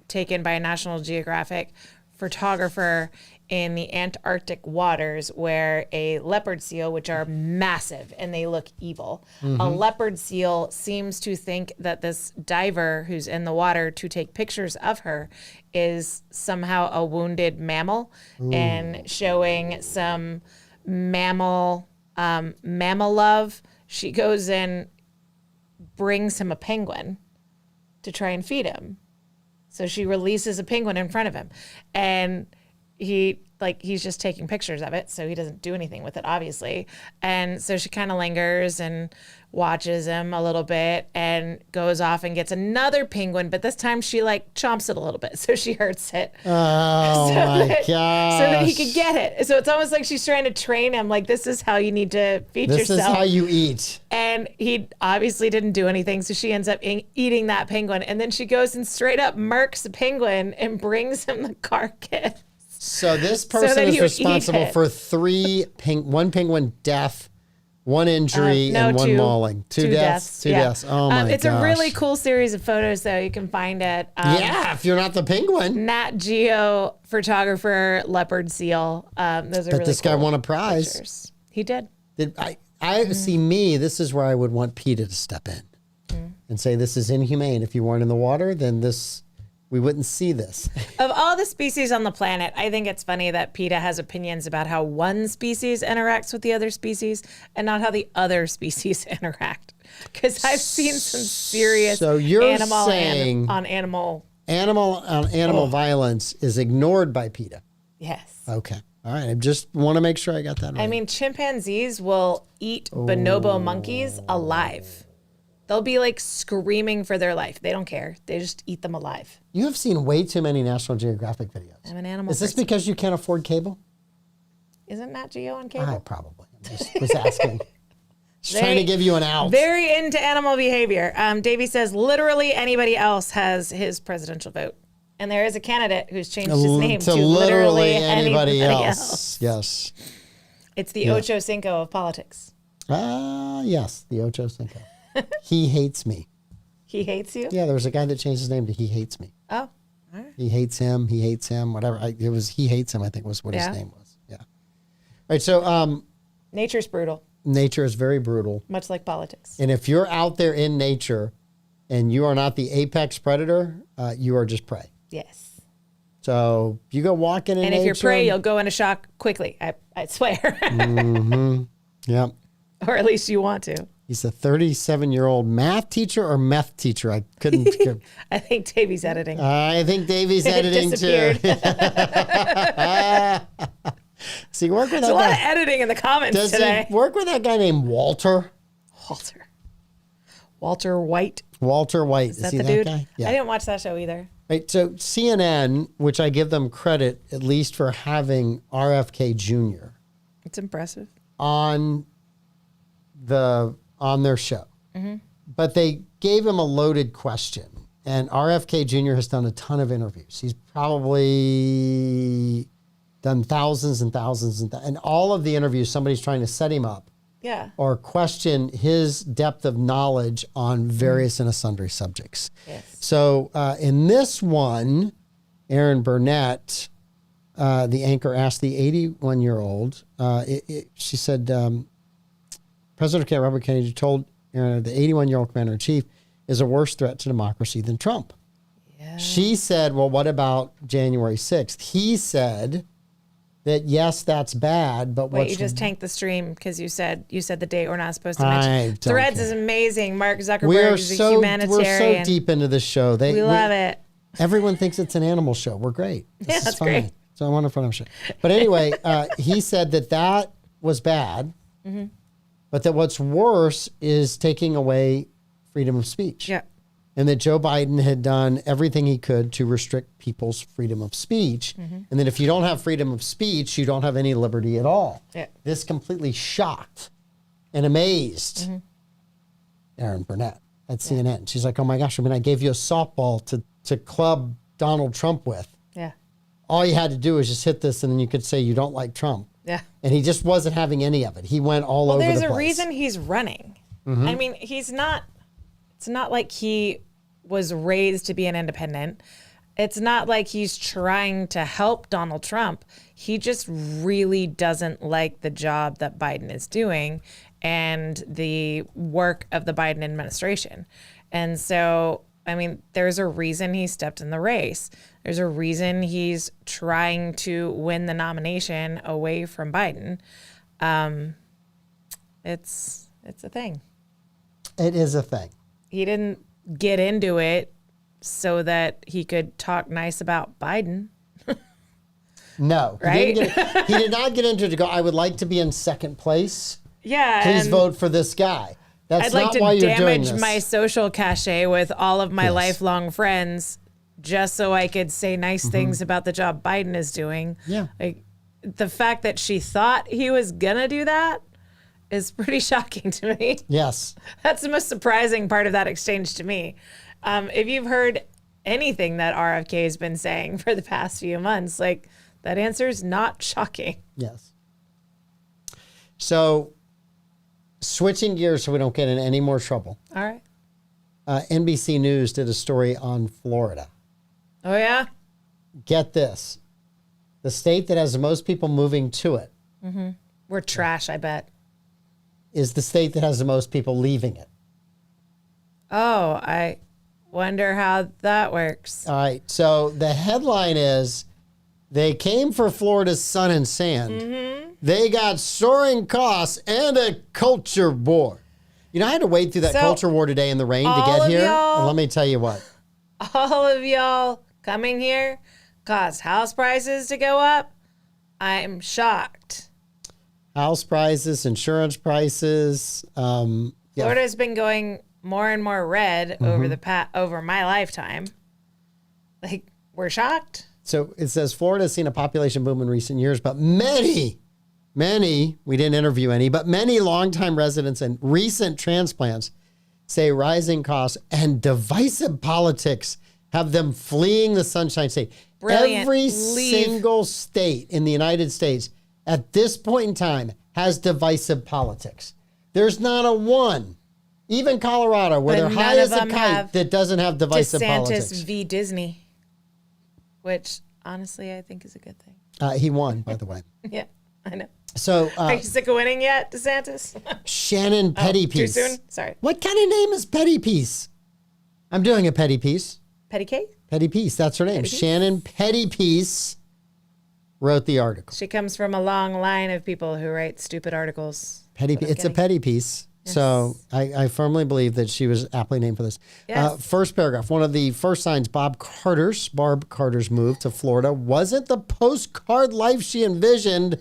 taken by a National Geographic photographer in the Antarctic waters where a leopard seal, which are massive and they look evil, a leopard seal seems to think that this diver who's in the water to take pictures of her is somehow a wounded mammal and showing some mammal love. She goes and brings him a penguin to try and feed him. So she releases a penguin in front of him, and he's just taking pictures of it, so he doesn't do anything with it, obviously. And so she kind of lingers and watches him a little bit and goes off and gets another penguin, but this time she chomps it a little bit, so she hurts it. Oh my gosh. So that he could get it. So it's almost like she's trying to train him, like, this is how you need to feed This yourself. is how you eat. And he obviously didn't do anything, so she ends up eating that penguin. And then she goes and straight up murks the penguin and brings him the carcass. So this person that is he would responsible eat it. for one penguin death, one injury, and one mauling. Two deaths. Two yeah. deaths. Oh my gosh. It's a really cool series of photos, though. You can find it. Yeah, if you're not the penguin. Nat Geo photographer, leopard seal. Those are really This guy cool won a prize. pictures. He did. I see me, this is where I would want PETA to step in and say this is inhumane. If you weren't in the water, then we wouldn't see this. Of all the species on the planet, I think it's funny that PETA has opinions about how one species interacts with the other species and not how the other species interact. Because I've seen some serious So you're animal saying on animal. Animal violence is ignored by PETA. Yes. Okay. All right. I just want to make sure I got that right. I mean, chimpanzees will eat bonobo monkeys alive. They'll be screaming for their life. They don't care. They just eat them alive. You have seen way too many National Geographic videos. I'm an animal Is this person. because you can't afford cable? Isn't Nat Geo on cable? I probably. I just was asking. Just trying to give you an out. Very into animal behavior. Davey says literally anybody else has his presidential vote. And there is a candidate who's changed his name to literally anybody else. Yes. It's the Ocho Cinco of politics. Yes, the Ocho Cinco. He hates me. He hates you? Yeah, there was a guy that changed his name to He Hates Me. Oh, all right. He hates him, whatever. It was He Hates Him, I think was what his Yeah. name was. Yeah. All right, so Nature's brutal, nature is very brutal. much like politics. And if you're out there in nature and you are not the apex predator, you are just prey. Yes. So you go walking in And nature. if you're prey, you'll go into shock quickly, I swear. Yeah. Or at least you want to. He's a 37-year-old math teteacher or meth teacher. I couldn't. I think Davey's editing. I think Davey's editing too. See, work with There's that a lot of guy. editing in the comments Does today. he work with that guy named Walter? Walter White. Walter White. Is that he the that dude? guy? Yeah. I didn't watch that show either. Right. So CNN, which I give them credit at least for having RFK Jr. It's impressive. on their show. But they gave him a loaded question. And RFK Jr. has done a ton of interviews. He's probably done thousands and thousands and all of the interviews, somebody's trying to set him up Yeah. or question his depth of knowledge on various and sundry subjects. Yes. So in this one, Erin Burnett, the anchor, asked the 81-year-old, she said, President Robert Kennedy told Erin the 81-year-old commander-in-chief is a worse threat to democracy than Trump. Yeah. She said, well, what about January 6th? He said that, yes, that's bad, but Wait, you just tanked the stream because you said the date we're not supposed to I mention. don't Threads care. is amazing. Mark we're Zuckerberg is a so humanitarian. deep into the show. We love it. Everyone thinks it's an animal show. We're great. This is that's fine. great. So I want a fun show. But anyway, he said that was bad, but that what's worse is taking away freedom of speech. Yeah. And that Joe Biden had done everything he could to restrict people's freedom of speech. And that if you don't have freedom of speech, you don't have any liberty at all. Yeah. This completely shocked and amazed Erin Burnett at CNN. She's like, oh my gosh, I gave you a softball to club Donald Trump with. Yeah. All you had to do was just hit this and then you could say you don't like Trump. Yeah. And he just wasn't having any of it. He went all over the place. There's a reason he's running. I mean, it's not like he was raised to be an independent. It's not like he's trying to help Donald Trump. He just really doesn't like the job that Biden is doing and the work of the Biden administration. And so, there's a reason he stepped in the race. There's a reason he's trying to win the nomination away from Biden. It's a thing. It is a thing. He didn't get into it so that he could talk nice about Biden. No. Right? He did not get into it to go, I would like to be in second place. Yeah. Please and vote for this guy. That's I'd like not why to you're doing damage this. my social cachet with all of my lifelong friends just so I could say nice things about the job Biden is doing. Yeah. Like the fact that she thought he was gonna do that is pretty shocking to me. Yes. That's the most surprising part of that exchange to me. If you've heard anything that RFK has been saying for the past few months, like that answer is not shocking. Yes. So, switching gears so we don't get in any more trouble. All right. NBC News did a story on Florida. Oh, yeah? Get this. The state that has the most people moving to it We're trash, I bet. is the state that has the most people leaving it. Oh, I wonder how that works. All right. So the headline is they came for Florida's sun and sand. They got soaring costs and a culture war. You know, I had to wade through that So, culture war today in the rain to all get of here. y'all- And let me tell you what. All of y'all coming here caused house prices to go up. I'm shocked. House prices, insurance prices. Yeah. Florida's been going more and more red over my lifetime. Like, we're shocked. So it says Florida has seen a population boom in recent years, but many, we didn't interview any, but many longtime residents and recent transplants say rising costs and divisive politics have them fleeing the Sunshine State. Brilliant. Every Leave. single state in the United States at this point in time has divisive politics. There's not a one, even Colorado, where But they're none high of as a them kite, have that doesn't have divisive DeSantis politics. v. Disney, which honestly I think is a good thing. He won, by the way. Yeah, I know. So Are you sick of winning yet, DeSantis? Shannon Pettypiece. Too soon? Sorry. What kind of name is Pettypiece? I'm doing a Pettypiece. Petty Kate? Pettypiece, that's her name. Pettypiece? Shannon Pettypiece wrote the article. She comes from a long line of people who write stupid articles. It's a petty piece. So I firmly believe that she was aptly named for this. Yes. First paragraph. One of the first signs Barb Carter's move to Florida wasn't the postcard life she envisioned,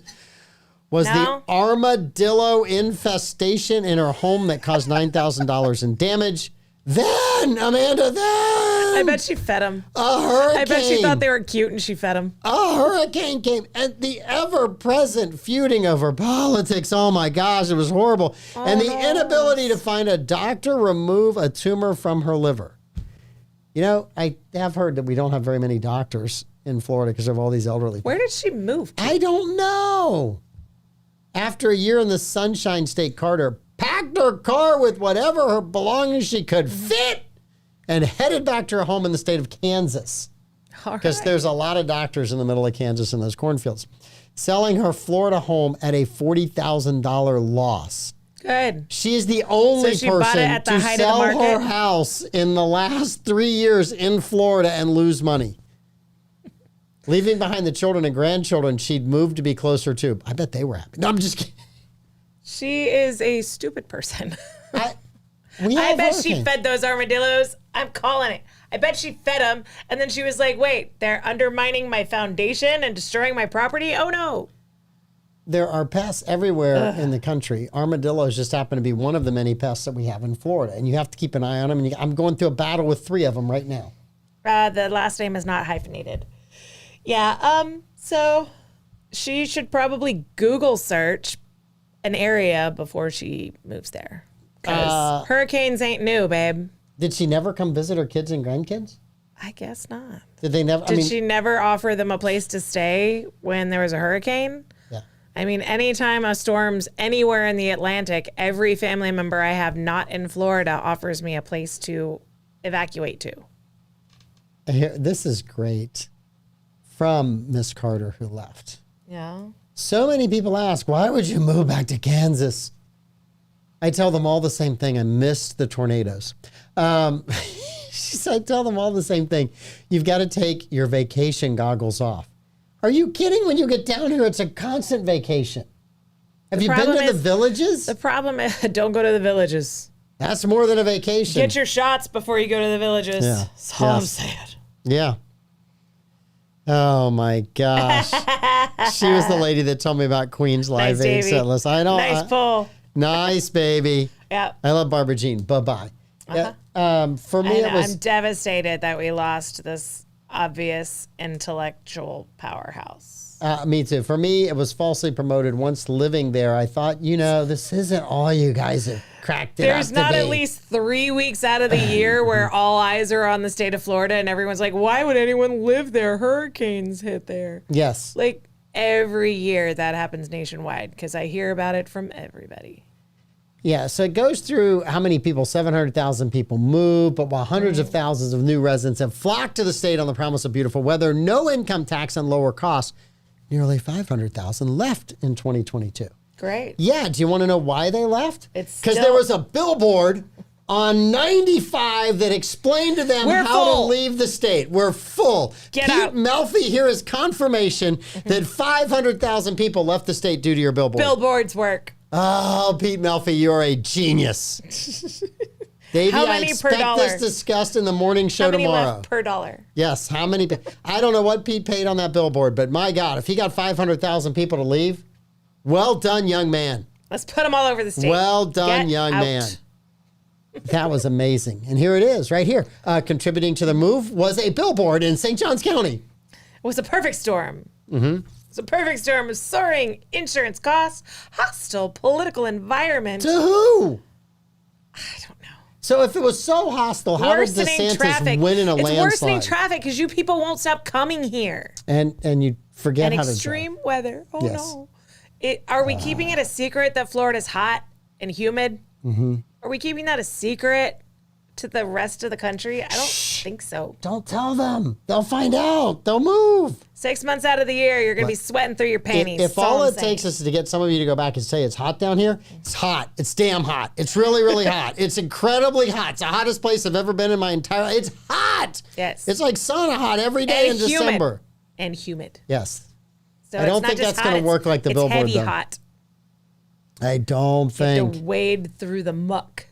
was No. the armadillo infestation in her home that caused $9,000 in damage. Then, Amanda, I bet she fed them. a hurricane. I bet she thought they were cute and she fed them. A hurricane came and the ever-present feuding over politics. Oh my gosh, it was horrible. And the inability to find a doctor remove a tumor from her liver. You know, I have heard that we don't have very many doctors in Florida because of all these elderly people. Where did she move to? I don't know. After a year in the Sunshine State, Carter packed her car with whatever her belongings she could fit and headed back to her home in the state of Kansas. All Because right. there's a lot of doctors in the middle of Kansas in those cornfields. Selling her Florida home at a $40,000 loss. Good. She is the only So she bought it person at the to height of the sell her market? house in the last 3 years in Florida and lose money. Leaving behind the children and grandchildren she'd moved to be closer to. I bet they were happy. No, I'm just kidding. She is a stupid person. We I have bet she hurricanes. fed those armadillos I'm calling it. I bet she fed them. And then she was like, wait, they're undermining my foundation and destroying my property? Oh, no. There are pests everywhere in the country. Armadillos just happen to be one of the many pests that we have in Florida. And you have to keep an eye on them. And I'm going through a battle with 3 of them right now. The last name is not hyphenated. Yeah, so she should probably Google search an area before she moves there. Because hurricanes ain't new, babe. Did she never come visit her kids and grandkids? I guess not. Did they never? Did she never offer them a place to stay when there was a hurricane? Yeah. I mean, anytime a storm's anywhere in the Atlantic, every family member I have not in Florida offers me a place to evacuate to. Here, this is great. From Miss Carter, who left. Yeah. So many people ask, why would you move back to Kansas? I tell them all the same thing. I missed the tornadoes. I tell them all the same thing. You've got to take your vacation goggles off. Are you kidding? When you get down here, it's a constant vacation. Have you been to the villages? The problem is, don't go to the villages. That's more than a vacation. Get your shots before you go to the villages. Yeah. That's all I'm saying. Yeah. Oh my gosh. She was the lady that told me about Queen's Live Aid set list. I know. Nice pull. Nice, baby. Yeah. I love Barbara Jean. Bye-bye. For me, it was... I'm devastated that we lost this obvious intellectual powerhouse. Me too. For me, it was falsely promoted. Once living there, I thought, this isn't all you guys have cracked it up to be. There's not at least 3 weeks out of the year where all eyes are on the state of Florida and everyone's like, why would anyone live there? Hurricanes hit there. Yes. Like every year that happens nationwide because I hear about it from everybody. Yeah, so it goes through how many people, 700,000 people moved, but while hundreds of thousands of new residents have flocked to the state on the promise of beautiful weather, no income tax and lower costs, nearly 500,000 left in 2022. Great. Yeah, do you want to know why they left? It's because there was a billboard on 95 that explained to them how to leave the state. We're full. Get out. Pete Melfi here is confirmation that 500,000 people left the state due to your billboard. Billboards work. Oh, Pete Melfi, you're a genius. Davey, How many I expect per dollar? this discussed in the morning show How many tomorrow. left per dollar? Yes, how many? I don't know what Pete paid on that billboard, but my God, if he got 500,000 people to leave, well done, young man. Let's put them all over the state. Well done, Get young out. man. That was amazing. And here it is, right here. Contributing to the move was a billboard in St. Johns County. It was a perfect storm. Mm-hmm. It's a perfect storm of soaring insurance costs, hostile political environment. To who? I don't know. So if it was so hostile, how did DeSantis win in a landslide? It's worsening traffic because you people won't stop coming here. And you forget And how to drive. extreme weather. Oh, Yes. no. Are we keeping it a secret that Florida's hot and humid? Mm-hmm. Are we keeping that a secret to the rest of the country? I don't think so. Don't tell them. They'll find out. They'll move. 6 months out of the year, you're going to be sweating through your panties. If all it takes is to get some of you to go back and say it's hot down here, it's hot. It's damn hot. It's really, really hot. It's incredibly hot. It's the hottest place I've ever been in my entire life. It's hot. Yes. It's like sauna hot every day in December. And humid. Yes. So I don't it's not think just that's going to work like the billboard, It's heavy though. hot. I don't You have think. to wade through the muck.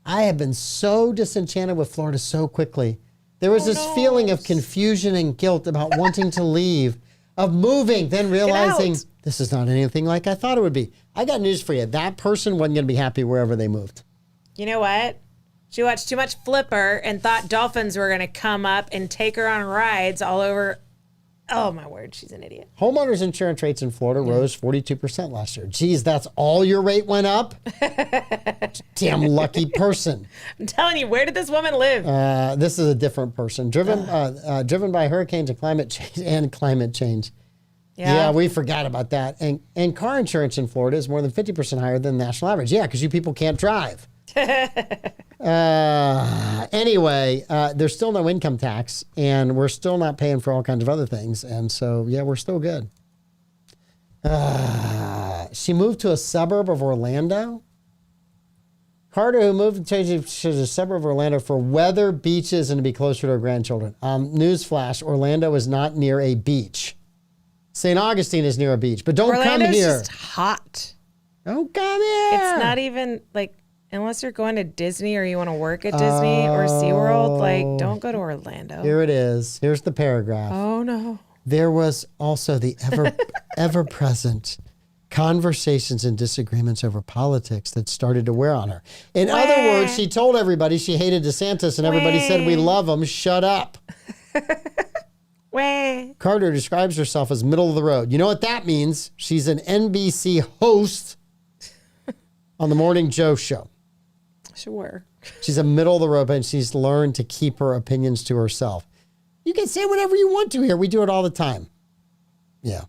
I have been so disenchanted with Florida so quickly. There was this no. feeling of confusion and guilt about wanting to leave, of moving, then realizing out. this is not anything like I thought it would be. I got news for you. That person wasn't going to be happy wherever they moved. You know what? She watched too much Flipper and thought dolphins were going to come up and take her on rides all over. Oh, my word. She's an idiot. Homeowners insurance rates in Florida rose 42% last year. Geez, that's all your rate went up? Damn lucky person. I'm telling you, where did this woman live? This is a different person. Driven by hurricanes and climate change. Yeah, we forgot about that. And car insurance in Florida is more than 50% higher than the national average. Yeah, because you people can't drive. Anyway, there's still no income tax, and we're still not paying for all kinds of other things. And so, yeah, we're still good. She moved to a suburb of Orlando. Carter, who moved to a suburb of Orlando for weather, beaches, and to be closer to her grandchildren. Newsflash, Orlando is not near a beach. St. Augustine is near a beach, but don't Orlando's come here. just hot. Don't come here. It's not even like Unless you're going to Disney or you want to work at Disney or SeaWorld, like, don't go to Orlando. Here it is. Here's the paragraph. Oh, no. There was also the ever-present conversations and disagreements over politics that started to wear on her. In other words, she told everybody she hated DeSantis and everybody said, we love him, shut up. Carter describes herself as middle of the road. You know what that means? She's an NBC host on the Morning Joe show. Sure. She's a middle of the road, and she's learned to keep her opinions to herself. You can say whatever you want to here. We do it all the time. Yeah.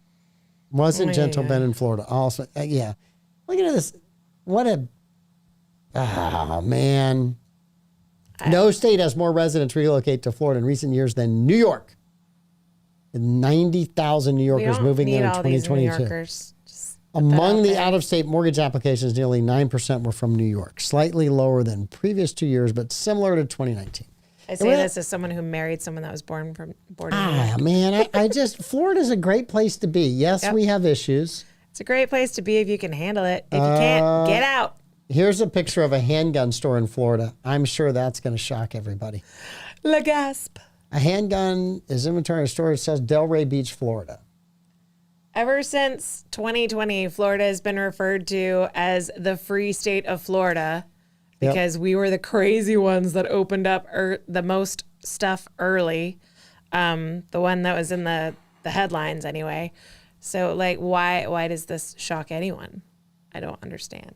Wasn't gentle Ben in Florida. Also, yeah. Look at this. What a, man. No state has more residents relocate to Florida in recent years than New York. 90,000 New Yorkers moving there in 2022. Among the out-of-state mortgage applications, nearly 9% were from New York, slightly lower than previous 2 years, but similar to 2019. I say this as someone who married someone that was born in New York. Man, I just, Florida's a great place to be. Yes, we have issues. It's a great place to be if you can handle it. If you can't, get out. Here's a picture of a handgun store in Florida. I'm sure that's going to shock everybody. La gasp. A handgun is inventory in a store that says Delray Beach, Florida. Ever since 2020, Florida has been referred to as the free state of Florida because we were the crazy ones that opened up the most stuff early. The one that was in the headlines anyway. So, like, why does this shock anyone? I don't understand.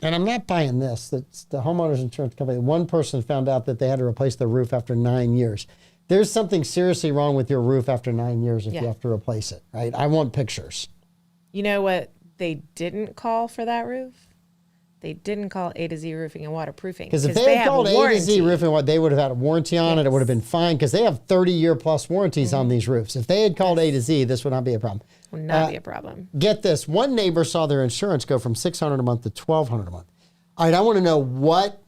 And I'm not buying this. That's the homeowners insurance company. One person found out that they had to replace their roof after 9 years. There's something seriously wrong with your roof after 9 years if you have to replace it, right? I want pictures. You know what they didn't call for that roof? They didn't call A to Z Roofing and Waterproofing. Because if they had called A to Z Roofing, they would have had a warranty on it. It would have been fine because they have 30-year plus warranties on these roofs. If they had called A to Z, this would not be a problem. Would not be a problem. Get this. One neighbor saw their insurance go from $600 a month to $1,200 a month. All right, I want to know what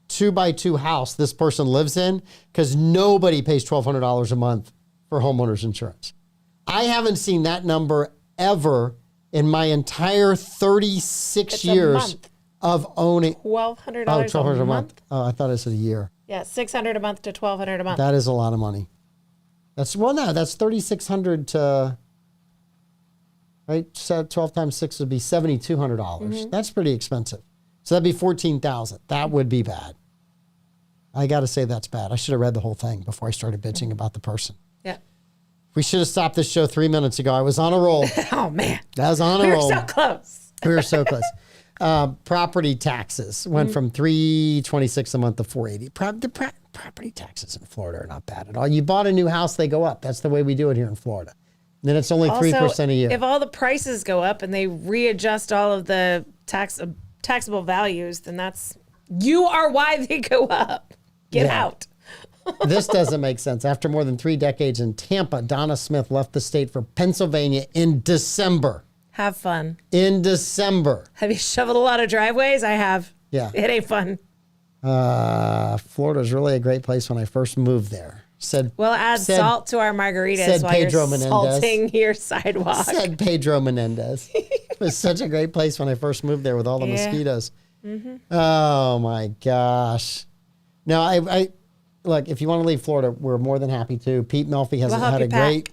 2x2 house this person lives in because nobody pays $1,200 a month for homeowners insurance. I haven't seen that number ever in my entire 36 years of owning. $1,200 a month? Oh, I thought it said a year. Yeah, $600 a month to $1,200 a month. That is a lot of money. That's $3,600 to, right? 12 times 6 would be $7,200. That's pretty expensive. So that'd be $14,000. That would be bad. I got to say that's bad. I should have read the whole thing before I started bitching about the person. Yeah. We should have stopped this show 3 minutes ago. I was on a roll. Oh, man. I was on a roll. We were so close. We were so close. Property taxes went from $326 a month to $480. Property taxes in Florida are not bad at all. You bought a new house, they go up. That's the way we do it here in Florida. And then it's only 3% a year. If all the prices go up and they readjust all of the taxable values, then you are why they go up. Get out. This doesn't make sense. After more than 3 decades in Tampa, Donna Smith left the state for Pennsylvania in December. Have fun. In December. Have you shoveled a lot of driveways? I have. Yeah. It ain't fun. Florida's really a great place when I first moved there. We'll add salt to our margaritas while you're salting your sidewalk. Said Pedro Menendez. It was such a great place when I first moved there with all the mosquitoes. Oh, my gosh. Now, I look, if you want to leave Florida, we're more than happy to. Pete Melfi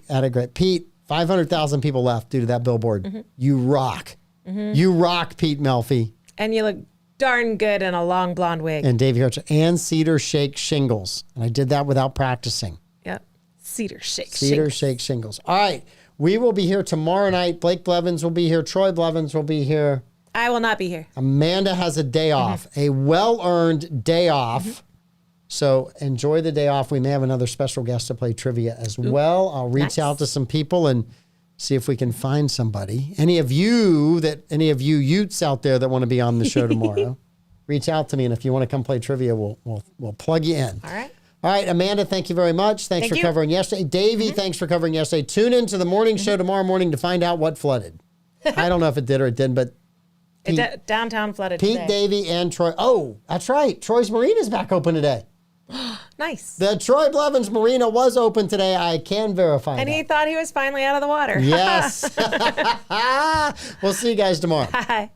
had a great. Pete, 500,000 people left due to that billboard. You rock. You rock, Pete Melfi. And you look darn good in a long blonde wig. And Davey Hirsch and Cedar Shake Shingles. And I did that without practicing. Yep. Cedar Shake Shingles. All right. We will be here tomorrow night. Blake Blevins will be here. Troy Blevins will be here. I will not be here. Amanda has a day off, a well-earned day off. So enjoy the day off. We may have another special guest to play trivia as well. I'll reach out to some people and see if we can find somebody. Any of you Utes out there that want to be on the show tomorrow, reach out to me. And if you want to come play trivia, we'll plug you in. All right, Amanda, thank you very much. Thanks for covering yesterday. Davey, thanks for covering yesterday. Tune in to the morning show tomorrow morning to find out what flooded. I don't know if it did or it didn't, but downtown flooded Pete, today. Davey, and Troy. Oh, that's right. Troy's Marina's back open today. Nice. The Troy Blevins Marina was open today. I can verify And that. he thought he was finally out of the water. Yes. We'll see you guys tomorrow. Bye.